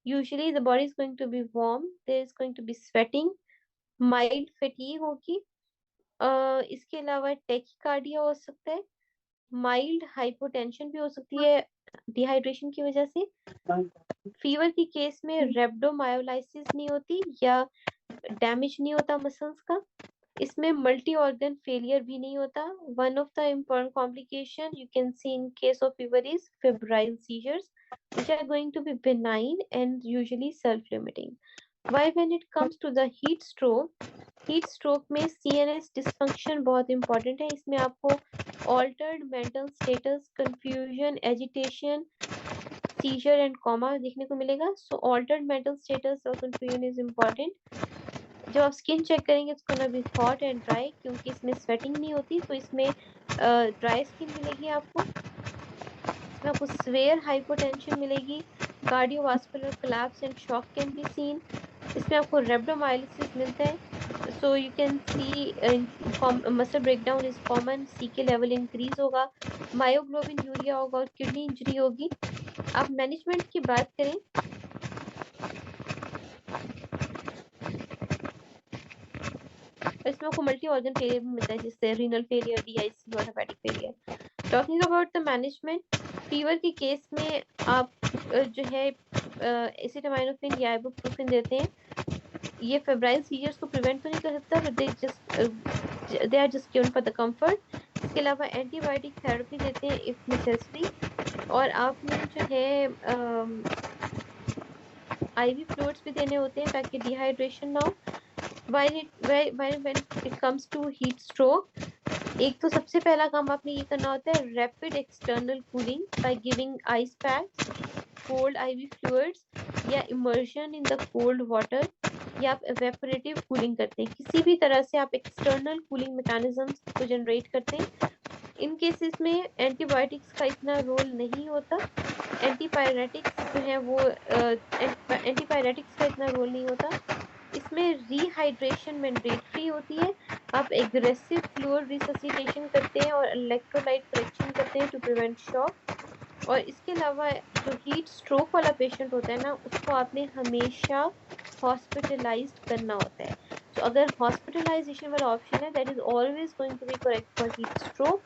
usually the body is going to be warm, there is going to be sweating, mild fatigue होगी, इसके अलावा टेकिकार्डिया हो सकता है, माइल्ड हाइपोटेंशन भी हो सकती है डिहाइड्रेशन की वजह से। फीवर के केस में रेब्डोमायोलाइसिस नहीं होती या डैमेज नहीं होता मसल्स का, इसमें मल्टी ऑर्गन फेलियर भी नहीं होता। One of the important complication you can see in case of fever is febrile seizures which are going to be benign and usually self-limiting. Why when it comes to the heat stroke में CNS dysfunction बहुत important है। इसमें आपको altered mental status, confusion, agitation, seizure and coma देखने को मिलेगा। So altered mental status और confusion is important. जब आप स्किन चेक करेंगे इसको ना भी हॉट एंड ड्राई, क्योंकि इसमें स्वेटिंग नहीं होती, तो इसमें ड्राई स्किन मिलेगी आपको। इसमें आपको स्वेयर हाइपोटेंशन मिलेगी, cardiovascular collapse and shock can be seen. इसमें आपको रेब्डोमायोलाइसिस मिलता है, so you can see muscle breakdown is common, C K level increase होगा, मायोग्लोबिन यूरिया होगा और किडनी इंजरी होगी। आप मैनेजमेंट की बात करें इसमें आपको मल्टी ऑर्गन फेलियर भी मिलता है, जिससे रीनल फेलियर, डीआईसी और hepatic failure. Talking about the management, fever के केस में आप जो है एसिटामाइनोफेन या इबुप्रोफेन देते हैं। ये फेब्राइल सीजर्स को प्रिवेंट तो नहीं कर सकता, but they are just given for the comfort. इसके अलावा एंटीबायोटिक थेरेपी देते हैं इफ नेसेसरी, और आपने जो है आईवी फ्लूइड्स भी देने होते हैं ताकि डिहाइड्रेशन ना हो। when it comes to heat stroke, एक तो सबसे पहला काम आपने ये करना होता है rapid external cooling by giving ice packs, cold IV fluids या immersion in the cold water, या आप evaporative cooling करते हैं। किसी भी तरह से आप external cooling mechanisms को generate करते हैं। इन केसेस में एंटीबायोटिक्स का इतना रोल नहीं होता, एंटीपायरेटिक्स जो है वो एंटीपायरेटिक्स का इतना रोल नहीं होता। इसमें रीहाइड्रेशन मैंडेटरी होती है, आप एग्रेसिव फ्लूइड रिससिटेशन करते हैं और इलेक्ट्रोलाइट करेक्शन करते हैं टू प्रिवेंट शॉक। और इसके अलावा जो हीट स्ट्रोक वाला पेशेंट होता है ना, उसको आपने हमेशा हॉस्पिटलाइज्ड करना होता है। तो अगर हॉस्पिटलाइजेशन वाला ऑप्शन है that is always going to be correct for heat stroke.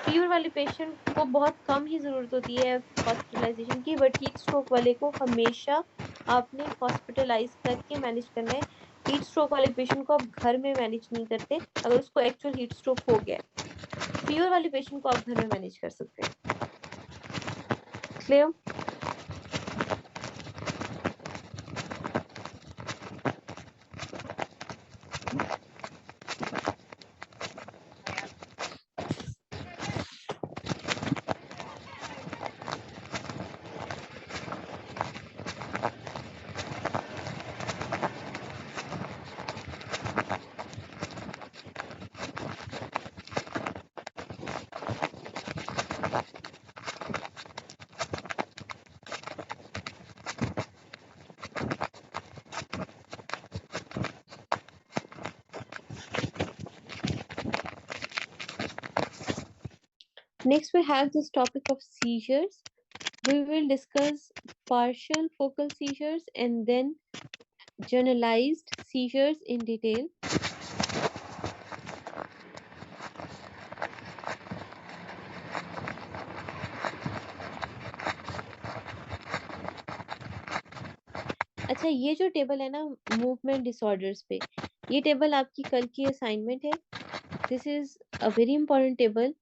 Fever वाले पेशेंट को बहुत कम ही जरूरत होती है हॉस्पिटलाइजेशन की, बट हीट स्ट्रोक वाले को हमेशा आपने हॉस्पिटलाइज करके मैनेज करना है। हीट स्ट्रोक वाले पेशेंट को आप घर में मैनेज नहीं करते अगर उसको एक्चुअल हीट स्ट्रोक हो गया है। फीवर वाले पेशेंट को आप घर में मैनेज कर सकते हैं। Clear? Next we have this topic of seizures. We will discuss partial focal seizures and then generalized seizures in detail. अच्छा, ये जो टेबल है ना मूवमेंट डिसऑर्डर्स पे, ये टेबल आपकी कल की असाइनमेंट है। This is a very important table.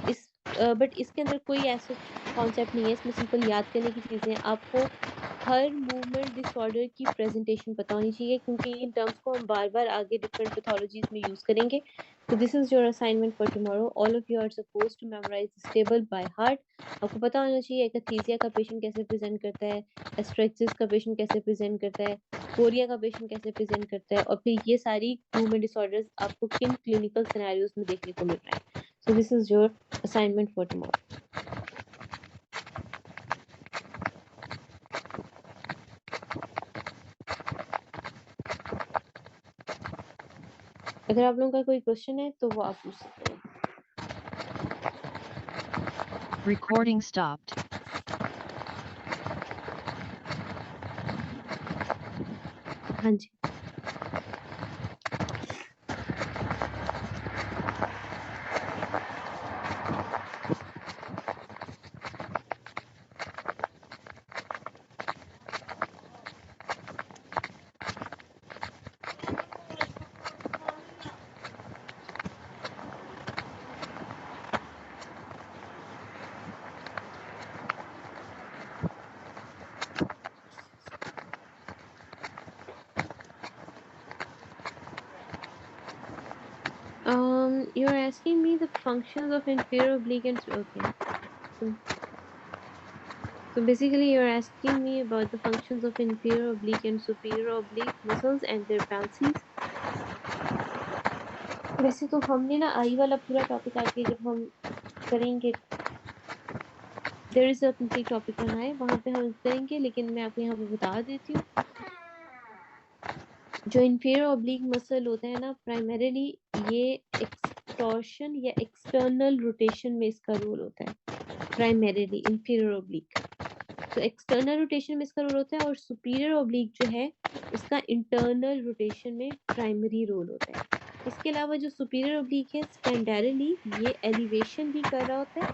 इस बट इसके अंदर कोई ऐसा कॉन्सेप्ट नहीं है, इसमें सिंपल याद करने की चीजें। आपको हर मूवमेंट डिसऑर्डर की प्रेजेंटेशन पता होनी चाहिए क्योंकि इन टर्म्स को हम बार बार आगे डिफरेंट पैथोलॉजीज में यूज करेंगे। तो this is your assignment for tomorrow. All of you are supposed to memorize this table by heart. आपको पता होना चाहिए एकथीसिया का पेशेंट कैसे प्रेजेंट करता है, एस्ट्रेक्सिस का पेशेंट कैसे प्रेजेंट करता है, कोरिया का पेशेंट कैसे प्रेजेंट करता है, और फिर ये सारी मूवमेंट डिसऑर्डर्स आपको किन क्लिनिकल सिनेरियोज में देखने को मिल रहा है। सो this is your assignment for tomorrow. अगर आप लोगों का कोई क्वेश्चन है तो वो आप पूछ सकते हैं। Recording stopped. हाँ जी। You're asking me the functions of inferior oblique and okay. So basically you're asking me about the functions of inferior oblique and superior oblique muscles and their palsies. वैसे तो हमने ना आई वाला पूरा टॉपिक आगे जब हम करेंगे, there is a complete topic on आई, वहाँ पे हम करेंगे, लेकिन मैं आपको यहाँ पे बता देती हूँ। जो inferior oblique muscle होता है ना, primarily ये एक्सटॉर्शन या एक्सटर्नल रोटेशन में इसका रोल होता है। प्राइमरीली inferior oblique, तो एक्सटर्नल रोटेशन में इसका रोल होता है, और सुपीरियर ओब्लिक जो है इसका इंटरनल रोटेशन में प्राइमरी रोल होता है। इसके अलावा जो सुपीरियर ओब्लिक है सेकेंडरीली ये एलिवेशन भी कर रहा होता है,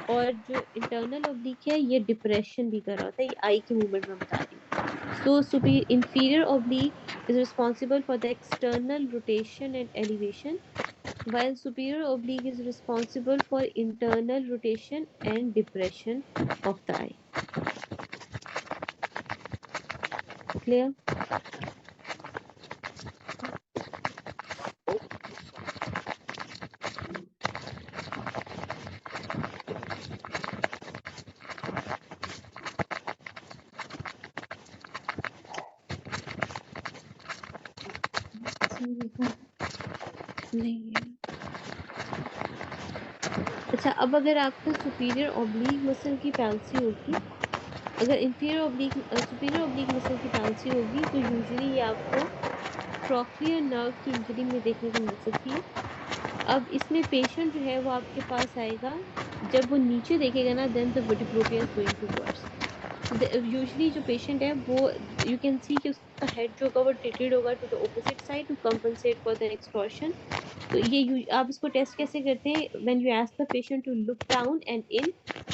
और जो इंटरनल ओब्लिक है ये डिप्रेशन भी कर रहा होता है। ये आई की मूवमेंट में बता रही हूँ। सो inferior oblique is responsible for the external rotation and elevation, while superior oblique is responsible for internal rotation and depression of the eye. Clear? नहीं। अच्छा, अब अगर आपको सुपीरियर ओब्लिक मसल की पैल्सी होगी, अगर inferior oblique superior oblique muscle की palsy होगी, तो यूजुअली ये आपको ट्रॉक्लियर नर्व की इंजरी में देखने को मिल सकती है। अब इसमें पेशेंट जो है वो आपके पास आएगा, जब वो नीचे देखेगा ना, then the diplopia is going to worse. Usually जो पेशेंट है वो यू कैन सी कि उसका हेड जो होगा वो टिल्टेड होगा to the opposite side to compensate for the extortion. तो ये आप इसको टेस्ट कैसे करते हैं? When you ask the patient to look down and in,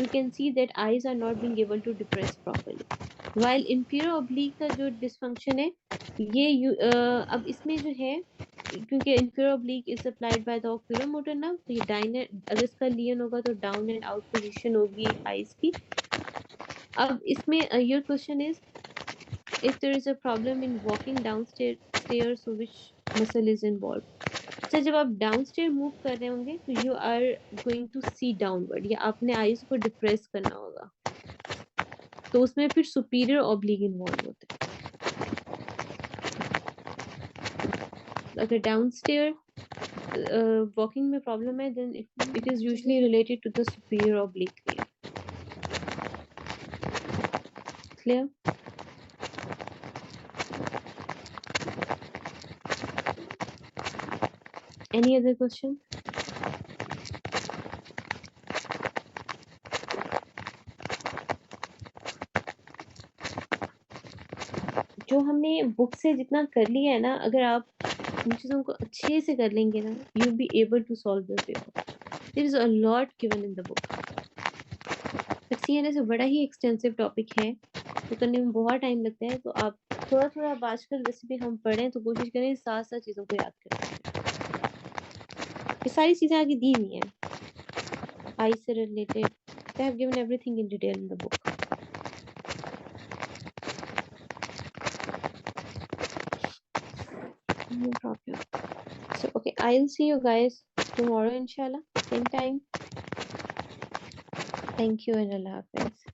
you can see that eyes are not being able to depress properly. While inferior oblique का जो dysfunction है ये अब इसमें जो है, क्योंकि inferior oblique is supplied by the oculomotor nerve, तो ये डाइन अगर इसका लियन होगा तो डाउन एंड आउट पोजीशन होगी आईज की। अब इसमें your question is if there is a problem in walking downstairs, so which muscle is involved? अच्छा, जब आप डाउनस्टेयर मूव कर रहे होंगे तो you are going to see downward, या आपने आईज को डिप्रेस करना होगा, तो उसमें फिर सुपीरियर ऑब्लिक इन्वॉल्व होता है। अगर डाउनस्टेयर वॉकिंग में प्रॉब्लम है then it is usually related to the superior oblique layer. Clear? Any other question? जो हमने बुक से जितना कर लिया है ना, अगर आप उन चीजों को अच्छे से कर लेंगे ना, you be able to solve the paper. There is a lot given in the book. But CNS बड़ा ही एक्सटेंसिव टॉपिक है, तो करने में बहुत टाइम लगता है। तो आप थोड़ा थोड़ा आजकल वैसे भी हम पढ़ें तो कोशिश करें साथ साथ चीजों को याद करें। ये सारी चीजें आगे दी हुई हैं आई से related. They have given everything in detail in the book. No problem. So okay, I'll see you guys tomorrow inshallah, same time. Thank you and Allah Hafiz.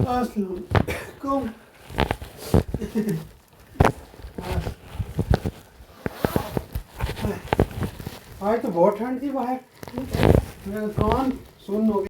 Assalamualaikum. आज तो बहुत ठंड थी बाहर, मेरा कान सुन्न हो गया।